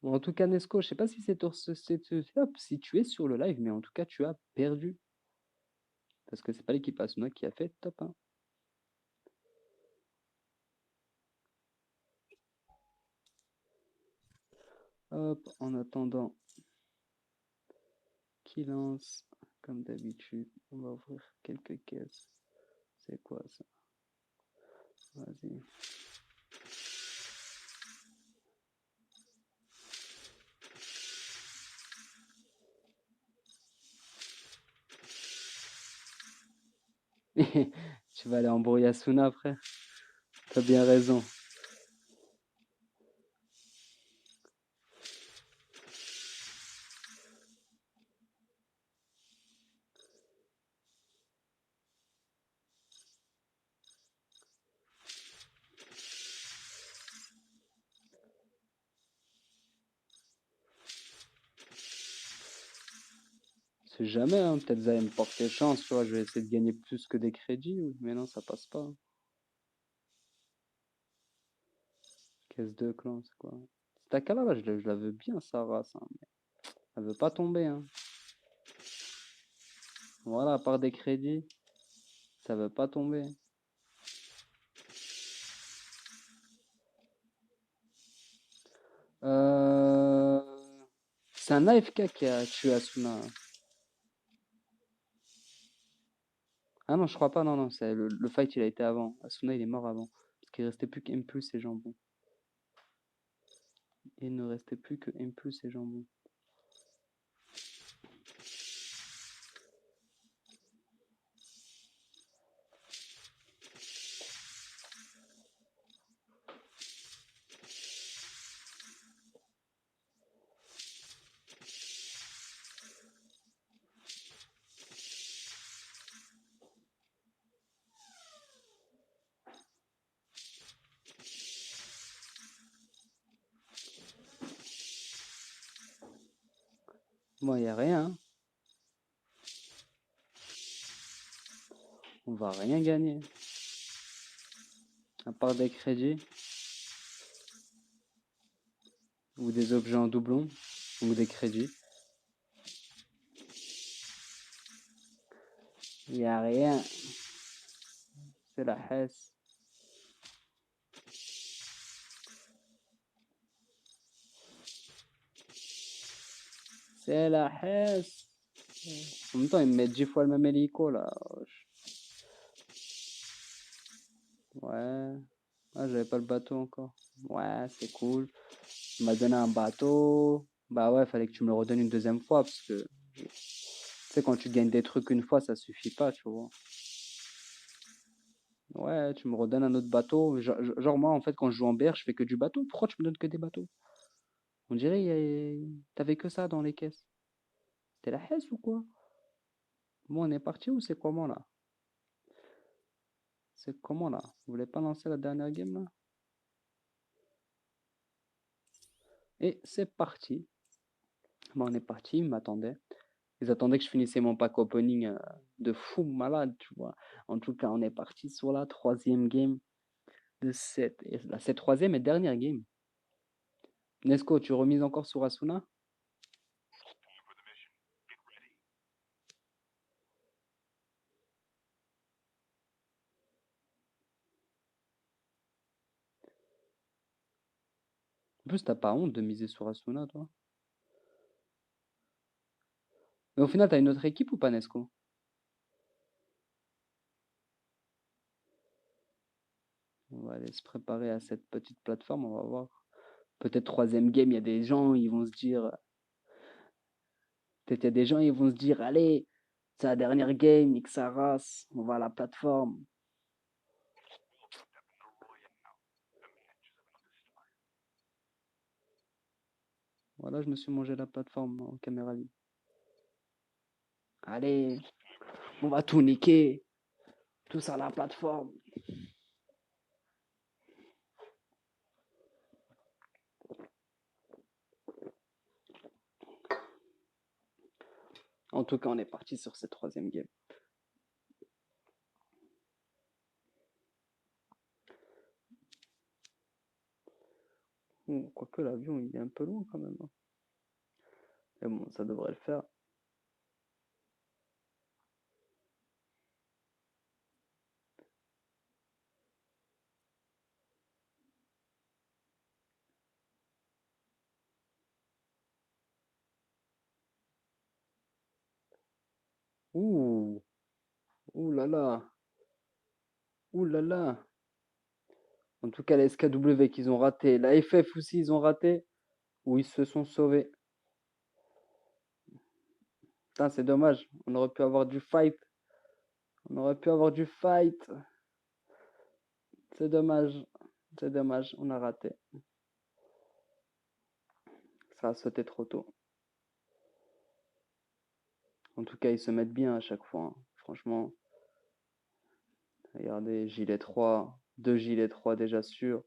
Bon, en tout cas, Nesco, je sais pas si hop, si tu es sur le live, mais en tout cas, tu as perdu. Parce que c'est pas l'équipe Asuna qui a fait top 1. Hop, en attendant qu'il lance, comme d'habitude, on va ouvrir quelques caisses. C'est quoi ça? Vas-y. Tu vas aller embrouiller Asuna après. T'as bien raison. C'est jamais, hein. Peut-être vous allez me porter chance, tu vois. Je vais essayer de gagner plus que des crédits. Mais non, ça passe pas. Caisse de clan, c'est quoi? Takala, là, je la veux bien, sa race. Hein, mais elle veut pas tomber. Hein. Voilà, à part des crédits, ça veut pas tomber. Euh... C'est un AFK qui a tué Asuna. Ah non, je crois pas, non, non, c'est le fight il a été avant. Asuna il est mort avant. Parce qu'il restait plus qu'Impulse et Jambon. Il ne restait plus que Impulse et Jambon. Bon, il n'y a rien. Hein. On va rien gagner. À part des crédits. Ou des objets en doublon. Ou des crédits. Il n'y a rien. C'est la Hesse. C'est la Hesse. En même temps, ils me mettent 10 fois le même hélico là. Ouais. Ah, j'avais pas le bateau encore. Ouais, c'est cool. Tu m'as donné un bateau. Bah ouais, fallait que tu me le redonnes une deuxième fois parce que tu sais, quand tu gagnes des trucs une fois, ça suffit pas, tu vois. Ouais, tu me redonnes un autre bateau. Genre, moi, en fait, quand je joue en BR, je fais que du bateau. Pourquoi tu me donnes que des bateaux? On dirait, t'avais que ça dans les caisses. C'était la Hesse ou quoi? Bon, on est parti ou c'est comment là? C'est comment là? Vous voulez pas lancer la dernière game là? Et c'est parti. Bon, on est parti, ils m'attendaient. Ils attendaient que je finissais mon pack opening de fou malade, tu vois. En tout cas, on est parti sur la troisième game de cette, cette troisième et dernière game. Nesco, tu remises encore sur Asuna? En plus, t'as pas honte de miser sur Asuna, toi. Mais au final, t'as une autre équipe ou pas, Nesco? On va aller se préparer à cette petite plateforme, on va voir. Peut-être troisième game, il y a des gens, ils vont se dire. Peut-être il y a des gens, ils vont se dire, allez, c'est la dernière game, nique sa race, on va à la plateforme. Voilà, je me suis mangé la plateforme en caméra libre. Allez, on va tout niquer, tous à la plateforme. En tout cas, on est parti sur cette troisième game. Quoique l'avion, il est un peu loin quand même, hein. Mais bon, ça devrait le faire. Ouh, ouh là là, ouh là là. En tout cas, la SKW qu'ils ont raté, la FF aussi, ils ont raté, ou ils se sont sauvés. Putain, c'est dommage. On aurait pu avoir du fight. On aurait pu avoir du fight. C'est dommage. C'est dommage. On a raté. Ça a sauté trop tôt. En tout cas, ils se mettent bien à chaque fois, hein. Franchement, regardez, gilet 3, 2 gilets 3 déjà sûrs.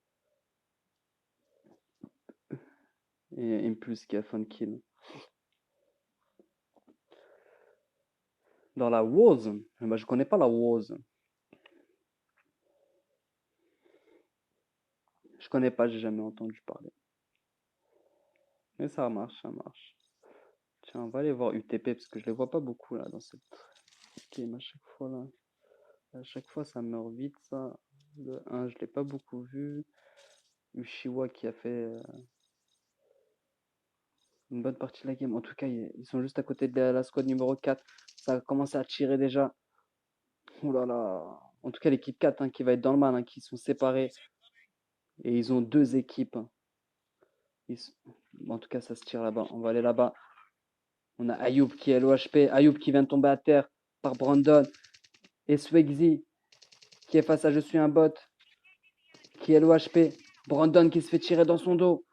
Et Impulse qui a fun kill. Dans la Wars, bah, je connais pas la Wars. Je connais pas, j'ai jamais entendu parler. Mais ça marche, ça marche. Tiens, on va aller voir UTP parce que je les vois pas beaucoup là dans cette game à chaque fois là. À chaque fois ça meurt vite ça. Le 1 je l'ai pas beaucoup vu. Ushiwa qui a fait une bonne partie de la game. En tout cas, ils sont juste à côté de la squad numéro 4. Ça a commencé à tirer déjà. Ouh là là. En tout cas, l'équipe 4 hein, qui va être dans le man, hein, qui sont séparés. Et ils ont deux équipes, hein. En tout cas, ça se tire là-bas. On va aller là-bas. On a Ayoub qui est l'OHP. Ayoub qui vient de tomber à terre par Brandon. Et Swagzy qui est face à Je suis un bot. Qui est l'OHP. Brandon qui se fait tirer dans son dos.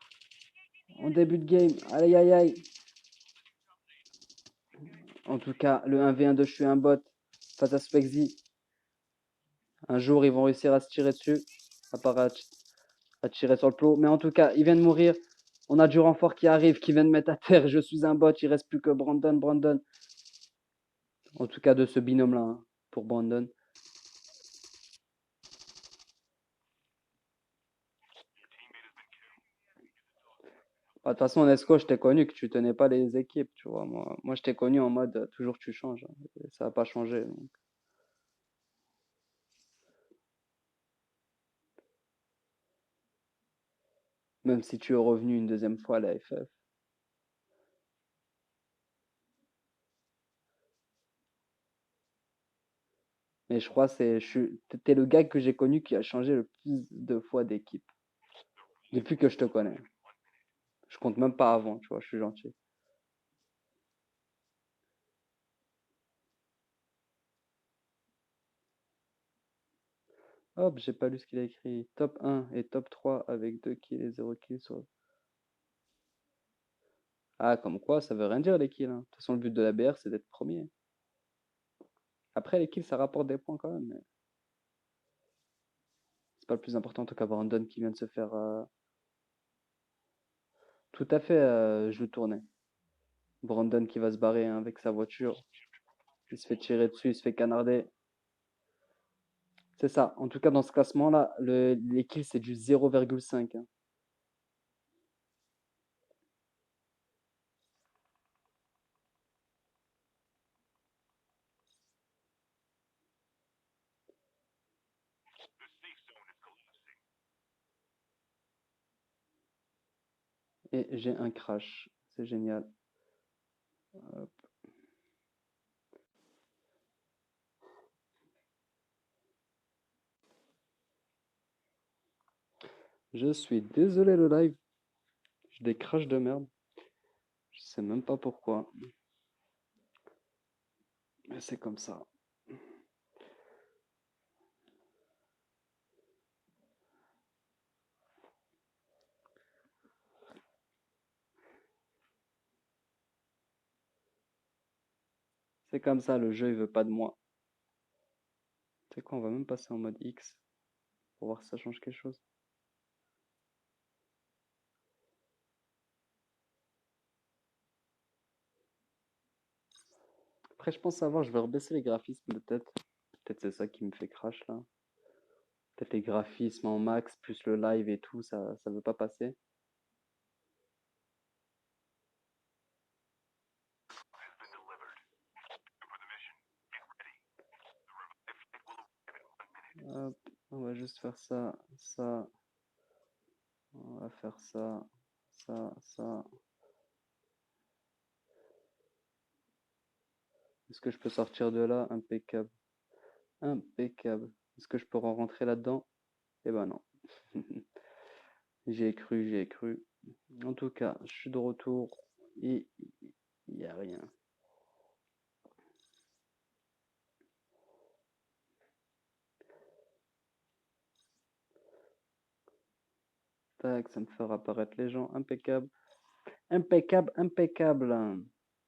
En début de game. Aïe aïe aïe. En tout cas, le 1v1 de Je suis un bot face à Swagzy. Un jour, ils vont réussir à se tirer dessus. À part à tirer sur le plot. Mais en tout cas, il vient de mourir. On a du renfort qui arrive, qui vient de mettre à terre. Je suis un bot. Il reste plus que Brandon. Brandon. En tout cas, de ce binôme-là, hein, pour Brandon. Bah, de toute façon, Nesco, je t'ai connu que tu tenais pas les équipes, tu vois. Moi je t'ai connu en mode toujours tu changes, hein. Et ça n'a pas changé, donc. Même si tu es revenu une deuxième fois à la FF. Mais je crois que t'es le gars que j'ai connu qui a changé le plus de fois d'équipe. Depuis que je te connais. Je compte même pas avant, tu vois, je suis gentil. Hop, j'ai pas lu ce qu'il a écrit. Top 1 et top 3 avec 2 kills et 0 kills sur. Ah, comme quoi, ça veut rien dire les kills, hein. De toute façon, le but de la BR, c'est d'être premier. Après, les kills, ça rapporte des points quand même, mais c'est pas le plus important en tout cas Brandon qui vient de se faire. Tout à fait, je le tournais. Brandon qui va se barrer hein, avec sa voiture. Il se fait tirer dessus, il se fait canarder. C'est ça. En tout cas, dans ce classement-là, les kills, c'est du 0,5, hein. Et j'ai un crash. C'est génial. Hop. Je suis désolé le live. J'ai des crashs de merde. Je sais même pas pourquoi. Mais c'est comme ça. C'est comme ça, le jeu il veut pas de moi. Tu sais quoi, on va même passer en mode X pour voir si ça change quelque chose. Après, je pense savoir, je vais rebaisser les graphismes peut-être. Peut-être c'est ça qui me fait crash là. Peut-être les graphismes en max plus le live et tout, ça veut pas passer. Hop, on va juste faire ça, ça. On va faire ça, ça, ça. Est-ce que je peux sortir de là? Impeccable. Impeccable. Est-ce que je peux rentrer là-dedans? Eh ben non. J'y ai cru, j'y ai cru. En tout cas, je suis de retour et il n'y a rien. Tac, ça me fera apparaître les gens. Impeccable. Impeccable, impeccable.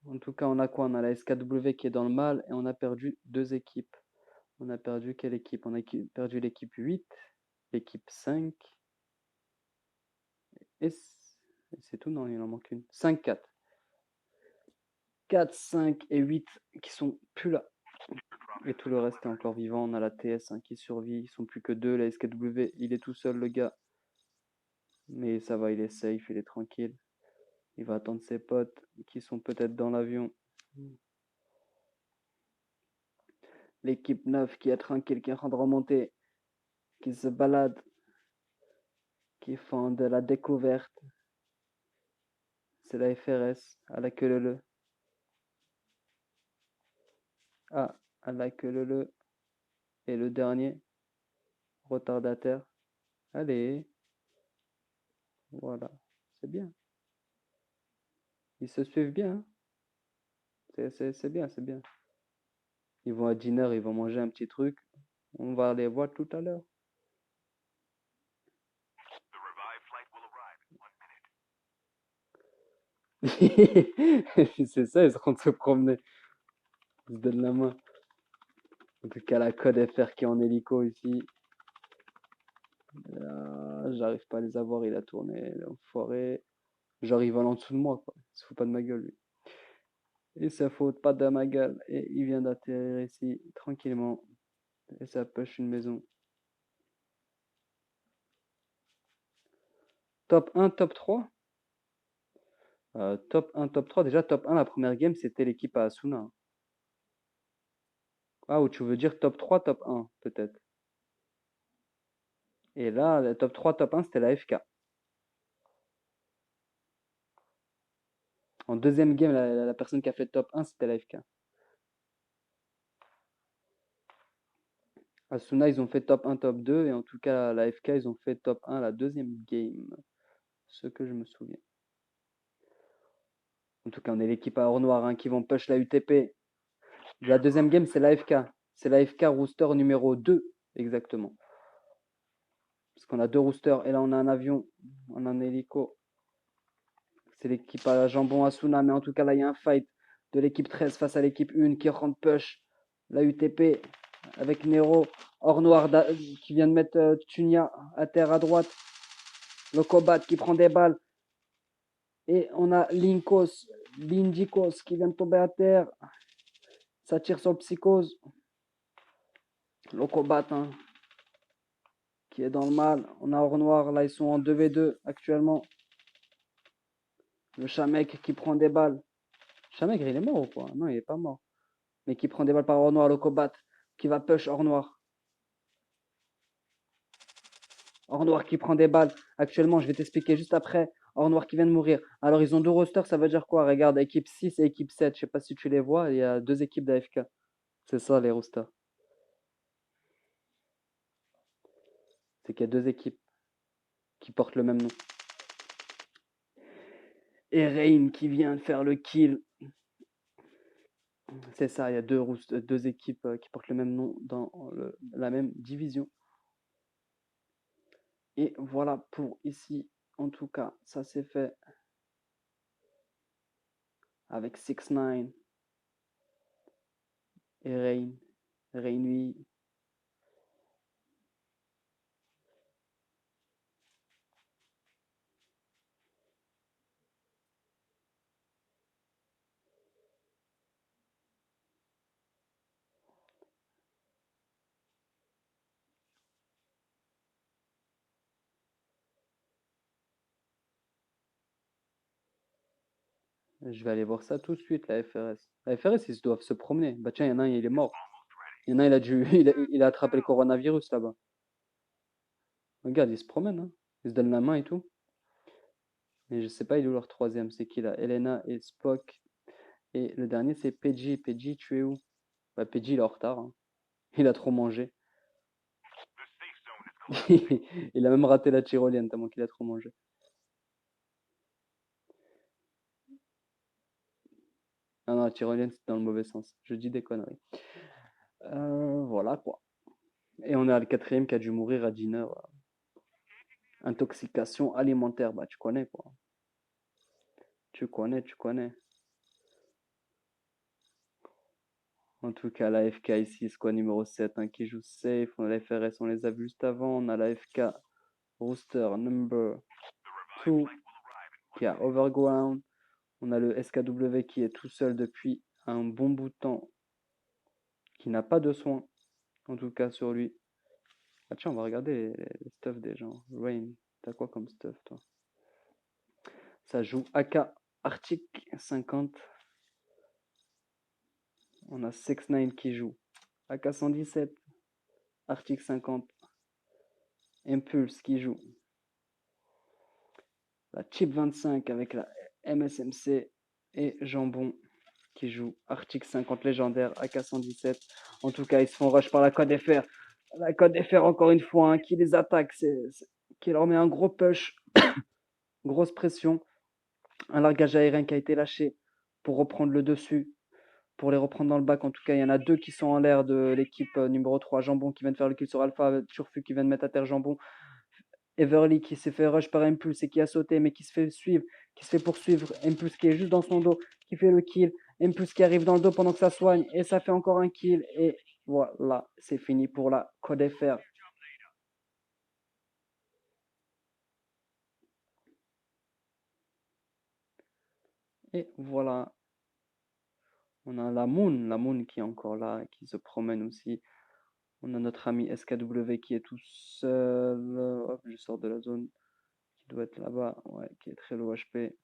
En tout cas, on a quoi? On a la SKW qui est dans le mal et on a perdu deux équipes. On a perdu quelle équipe? On a perdu l'équipe 8, l'équipe 5 et c'est tout? Non, il en manque une. 5, 4. 4, 5 et 8 qui sont plus là. Et tout le reste est encore vivant. On a la TS qui survit. Ils sont plus que deux. La SKW, il est tout seul, le gars. Mais ça va, il est safe, il est tranquille. Il va attendre ses potes qui sont peut-être dans l'avion. L'équipe 9 qui est tranquille, qui est en train de remonter, qui se balade, qui font de la découverte. C'est la FRS à la queue leu. Ah, à la queue leu. Et le dernier, retardataire. Allez, voilà, c'est bien. Ils se suivent bien. C'est bien, c'est bien. Ils vont à dîner, ils vont manger un petit truc. On va les voir tout à l'heure. C'est ça, ils seront de se promener. Ils se donnent la main. En tout cas, la code FR qui est en hélico ici. J'arrive pas à les avoir, il a tourné, l'enfoiré. Genre, il vole en dessous de moi, quoi. Il se fout pas de ma gueule, lui. Il se fout pas de ma gueule. Et il vient d'atterrir ici, tranquillement. Et ça push une maison. Top 1, top 3? Top 1, top 3. Déjà, top 1, la première game, c'était l'équipe à Asuna. Ah, ou tu veux dire top 3, top 1, peut-être. Et là, le top 3, top 1, c'était la FK. En deuxième game, la personne qui a fait top 1, c'était la FK. Asuna, ils ont fait top 1, top 2. Et en tout cas, la FK, ils ont fait top 1 la deuxième game. Ce que je me souviens. En tout cas, on est l'équipe à or noir qui vont push la UTP. La deuxième game, c'est l'AFK. C'est l'AFK rooster numéro 2, exactement. Parce qu'on a deux roosters et là, on a un avion, on a un hélico. C'est l'équipe à jambon Asuna, mais en tout cas, là, il y a un fight de l'équipe 13 face à l'équipe 1 qui rentre push la UTP avec Nero, or noir qui vient de mettre Tunia à terre à droite. Le Kobat qui prend des balles. Et on a Lindikos qui vient de tomber à terre. Ça tire sur le psychose. Le Kobat, qui est dans le mal. On a or noir, là ils sont en 2v2 actuellement. Le Chamek qui prend des balles. Chamek, il est mort ou quoi? Non, il est pas mort. Mais qui prend des balles par or noir, le Kobat, qui va push or noir. Or noir qui prend des balles. Actuellement, je vais t'expliquer juste après. Or noir qui vient de mourir. Alors, ils ont deux rosters, ça veut dire quoi? Regarde, équipe 6 et équipe 7. Je sais pas si tu les vois, il y a deux équipes d'AFK. C'est ça, les rosters. C'est qu'il y a deux équipes qui portent le même nom. Et Rain qui vient de faire le kill. C'est ça, il y a deux équipes qui portent le même nom dans la même division. Et voilà pour ici. En tout cas, ça s'est fait avec 6 9 et Rain. Rain, lui, je vais aller voir ça tout de suite, la FRS. La FRS, ils doivent se promener. Bah tiens, il y en a un, il est mort. Il y en a, il a attrapé le coronavirus là-bas. Regarde, il se promène, hein. Il se donne la main et tout. Mais je sais pas, il est où leur troisième? C'est qui là? Elena et Spock. Et le dernier, c'est Peggy. Peggy, tu es où? Bah, Peggy, il est en retard, hein. Il a trop mangé. Il a même raté la tyrolienne tellement qu'il a trop mangé. Ah non, la tyrolienne, c'est dans le mauvais sens. Je dis des conneries. Voilà quoi. Et on est à le quatrième qui a dû mourir à dinner. Intoxication alimentaire, bah tu connais quoi. Tu connais, tu connais. En tout cas, la FK ici, squad numéro 7 hein, qui joue safe. On a la FRS, on les a vus juste avant. On a la FK Rooster number 2 qui a Overground. On a le SKW qui est tout seul depuis un bon bout de temps, qui n'a pas de soins, en tout cas sur lui. Ah tiens, on va regarder les stuff des gens. Rain, t'as quoi comme stuff toi? Ça joue AK Arctic 50. On a 6ix9ine qui joue AK 117, Arctic 50. Impulse qui joue la Chip 25 avec la MSMC et Jambon qui joue Arctic 50 légendaire AK 117. En tout cas, ils se font rush par la Côte des Fers. La Côte des Fers, encore une fois, hein, qui les attaque, qui leur met un gros push, grosse pression. Un largage aérien qui a été lâché pour reprendre le dessus, pour les reprendre dans le bac. En tout cas, il y en a deux qui sont en l'air de l'équipe numéro 3. Jambon qui vient de faire le kill sur Alpha, Turfu qui vient de mettre à terre Jambon. Everly qui s'est fait rush par Impulse et qui a sauté, mais qui se fait suivre, qui se fait poursuivre. Impulse qui est juste dans son dos, qui fait le kill. Impulse qui arrive dans le dos pendant que ça soigne, et ça fait encore un kill. Et voilà, c'est fini pour la Côte FR. Et voilà, on a la Moon qui est encore là, qui se promène aussi. On a notre ami SKW qui est tout seul. Hop, je sors de la zone. Qui doit être là-bas. Ouais, qui est très low HP.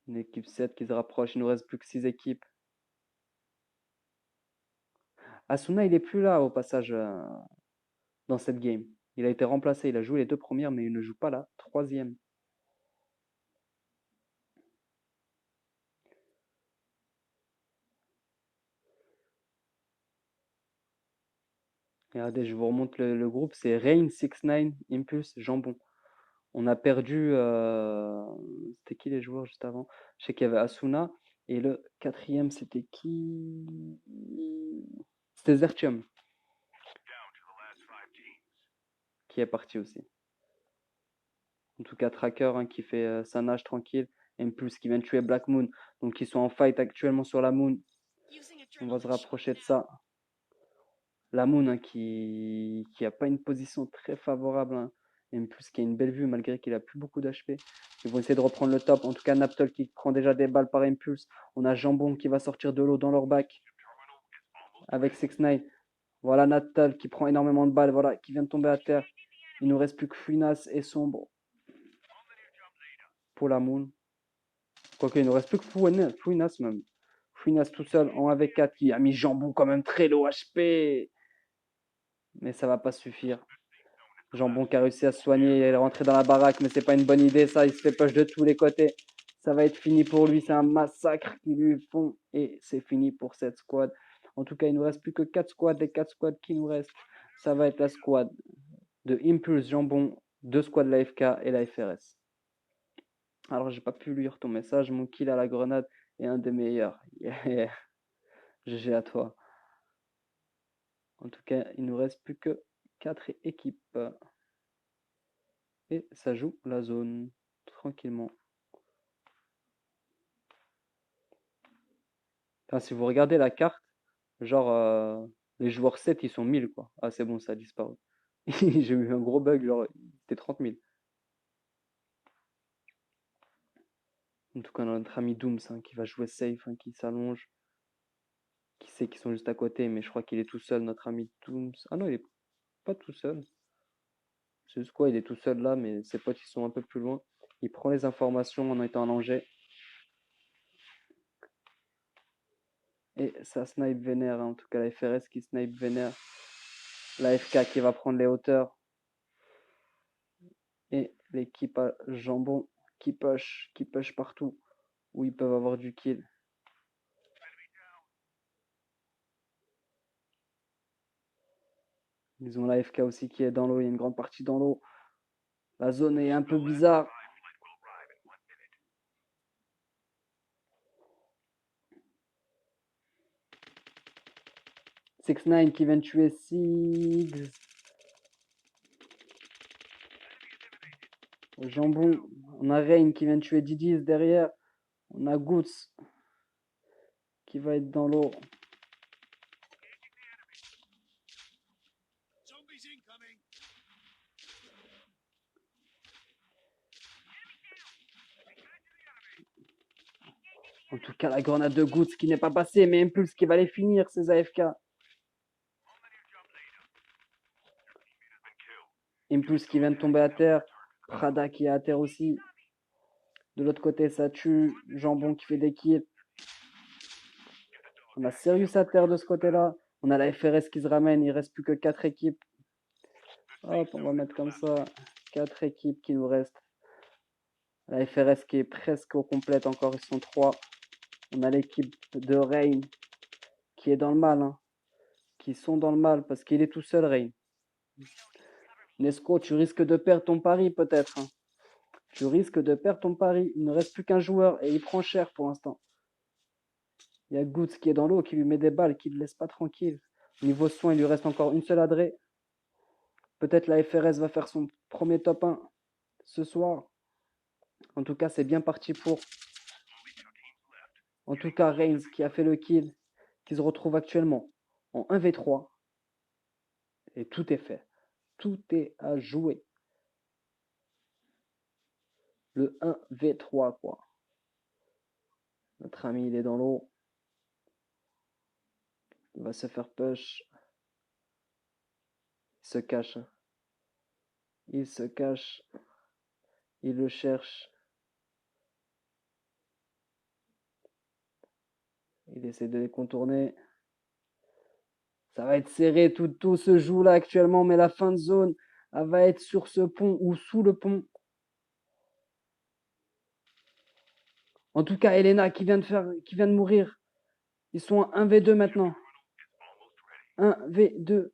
Une équipe 7 qui se rapproche. Il nous reste plus que 6 équipes. Asuna, il est plus là au passage dans cette game. Il a été remplacé. Il a joué les deux premières, mais il ne joue pas la troisième. Regardez, je vous remonte le groupe. C'est Rain, 6ix9ine, Impulse, Jambon. On a perdu. C'était qui les joueurs juste avant? Je sais qu'il y avait Asuna. Et le quatrième, c'était qui? C'était Zertium qui est parti aussi. En tout cas, Tracker hein, qui fait sa nage tranquille. Impulse qui vient de tuer Black Moon. Donc ils sont en fight actuellement sur la Moon. On va se rapprocher de ça. La Moon hein, qui a pas une position très favorable. Hein. Impulse qui a une belle vue malgré qu'il a plus beaucoup d'HP. Ils vont essayer de reprendre le top. En tout cas, Naptol qui prend déjà des balles par Impulse. On a Jambon qui va sortir de l'eau dans leur bac. Avec 6ix9ine. Voilà Naptol qui prend énormément de balles. Voilà, qui vient de tomber à terre. Il nous reste plus que Fuinas et Sombre pour la Moon. Quoique, il ne reste plus que Fouinas même. Fouinas tout seul en 1v4 qui a mis Jambon quand même très low HP. Mais ça va pas suffire. Jambon qui a réussi à se soigner, il est rentré dans la baraque, mais c'est pas une bonne idée ça, il se fait push de tous les côtés. Ça va être fini pour lui, c'est un massacre qu'ils lui font. Et c'est fini pour cette squad. En tout cas, il ne nous reste plus que 4 squads. Les 4 squads qui nous restent, ça va être la squad de Impulse, Jambon, 2 squads de la FK et la FRS. Alors, j'ai pas pu lire ton message. Mon kill à la grenade est un des meilleurs. Yeah. GG à toi. En tout cas, il nous reste plus que 4 équipes. Et ça joue la zone tranquillement. Enfin, si vous regardez la carte, genre les joueurs 7 ils sont 1000 quoi. Ah c'est bon, ça a disparu. J'ai eu un gros bug, genre c'était 30 000. En tout cas, on a notre ami Dooms hein, qui va jouer safe, hein, qui s'allonge. Qui sait qu'ils sont juste à côté, mais je crois qu'il est tout seul, notre ami Dooms. Ah non, il est pas tout seul. C'est juste quoi, il est tout seul là, mais ses potes ils sont un peu plus loin. Il prend les informations en étant allongé. Et ça snipe vénère, hein. En tout cas, la FRS qui snipe vénère. La FK qui va prendre les hauteurs. Et l'équipe à Jambon qui push partout où ils peuvent avoir du kill. Ils ont la FK aussi qui est dans l'eau, il y a une grande partie dans l'eau. La zone est un peu bizarre. Six Nine qui vient de tuer Siggs. Jambon, on a Rain qui vient de tuer Didis derrière. On a Goots qui va être dans l'eau. En tout cas, la grenade de Goots qui n'est pas passée, mais Impulse qui va les finir, ces AFK. Impulse qui vient de tomber à terre. Prada qui est à terre aussi. De l'autre côté, ça tue. Jambon qui fait des kills. On a Sirius à terre de ce côté-là. On a la FRS qui se ramène. Il ne reste plus que 4 équipes. Hop, on va mettre comme ça. 4 équipes qui nous restent. La FRS qui est presque au complète encore. Ils sont 3. On a l'équipe de Rain qui est dans le mal. Hein. Qui sont dans le mal parce qu'il est tout seul, Rain. Nesco, tu risques de perdre ton pari peut-être. Hein. Tu risques de perdre ton pari. Il ne reste plus qu'un joueur et il prend cher pour l'instant. Il y a Goots qui est dans l'eau, qui lui met des balles, qui ne le laisse pas tranquille. Niveau soin, il lui reste encore une seule adresse. Peut-être la FRS va faire son premier top 1 ce soir. En tout cas, c'est bien parti pour. En tout cas, Reigns qui a fait le kill, qui se retrouve actuellement en 1v3. Et tout est fait. Tout est à jouer. Le 1v3, quoi. Notre ami, il est dans l'eau. Il va se faire push. Il se cache. Il se cache. Il le cherche. Il essaie de les contourner. Ça va être serré, tout se joue là actuellement, mais la fin de zone, elle va être sur ce pont ou sous le pont. En tout cas, Elena qui vient de mourir. Ils sont à 1v2 maintenant. 1v2.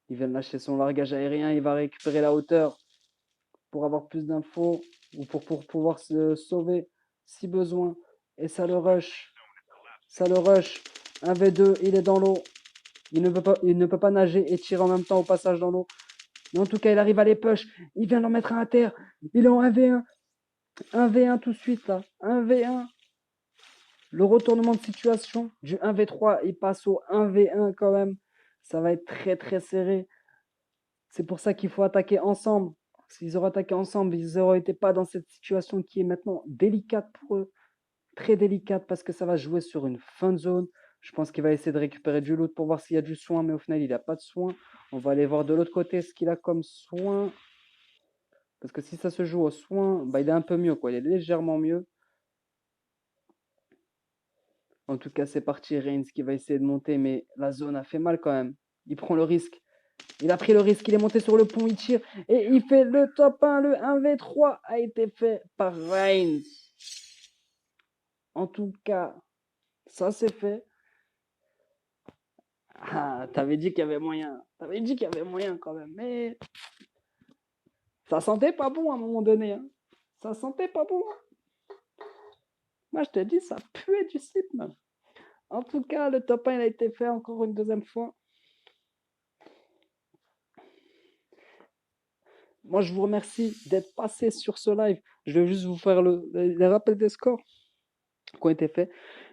Il vient de lâcher son largage aérien, il va récupérer la hauteur pour avoir plus d'infos ou pour pouvoir se sauver si besoin. Et ça le rush. Ça le rush. 1v2, il est dans l'eau. Il ne peut pas nager et tirer en même temps au passage dans l'eau. Mais en tout cas, il arrive à les push. Il vient d'en mettre un à terre. Il est en 1v1. 1v1 tout de suite là. 1v1. Le retournement de situation du 1v3, il passe au 1v1 quand même. Ça va être très très serré. C'est pour ça qu'il faut attaquer ensemble. S'ils auraient attaqué ensemble, ils n'auraient été pas dans cette situation qui est maintenant délicate pour eux. Très délicate parce que ça va jouer sur une fin de zone. Je pense qu'il va essayer de récupérer du loot pour voir s'il y a du soin, mais au final, il n'a pas de soin. On va aller voir de l'autre côté ce qu'il a comme soin. Parce que si ça se joue au soin, bah, il est un peu mieux, quoi. Il est légèrement mieux. En tout cas, c'est parti. Reigns qui va essayer de monter, mais la zone a fait mal quand même. Il prend le risque. Il a pris le risque, il est monté sur le pont, il tire et il fait le top 1, le 1v3 a été fait par Reigns. En tout cas, ça c'est fait. Ah, t'avais dit qu'il y avait moyen. T'avais dit qu'il y avait moyen quand même, mais ça sentait pas bon à un moment donné. Hein. Ça sentait pas bon. Moi, je te dis, ça puait du slip, man. En tout cas, le top 1 il a été fait encore une deuxième fois. Moi, je vous remercie d'être passé sur ce live. Je vais juste vous faire les rappels des scores qui ont été faits.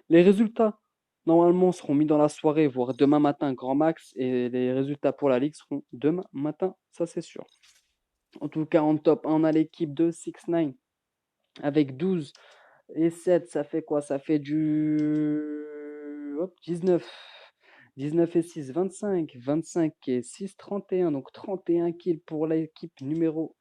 Les résultats, normalement, seront mis dans la soirée, voire demain matin, grand max. Et les résultats pour la Ligue seront demain matin, ça c'est sûr. En tout cas, en top 1, on a l'équipe de 6 9 avec 12 et 7. Ça fait quoi? Ça fait du 19. 19 et 6, 25. 25 et 6, 31. Donc 31 kills pour l'équipe numéro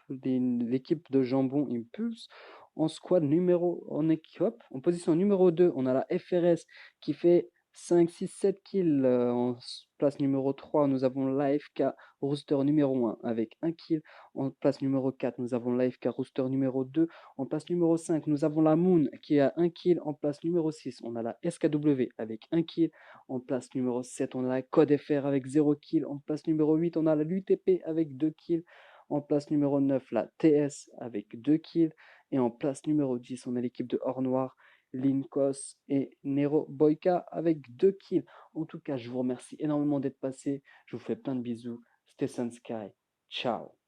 l'équipe de Jambon Impulse. En squad en position numéro 2, on a la FRS qui fait 5, 6, 7 kills. En place numéro 3, nous avons l'AFK Rooster numéro 1 avec 1 kill. En place numéro 4, nous avons l'AFK Rooster numéro 2. En place numéro 5, nous avons la Moon qui a 1 kill. En place numéro 6, on a la SKW avec 1 kill. En place numéro 7, on a la Code FR avec 0 kill. En place numéro 8, on a la l'UTP avec 2 kills. En place numéro 9, la TS avec 2 kills. Et en place numéro 10, on a l'équipe de Or Noir, Linkos et Nero Boyka avec 2 kills. En tout cas, je vous remercie énormément d'être passé. Je vous fais plein de bisous. C'était Sunsky. Ciao.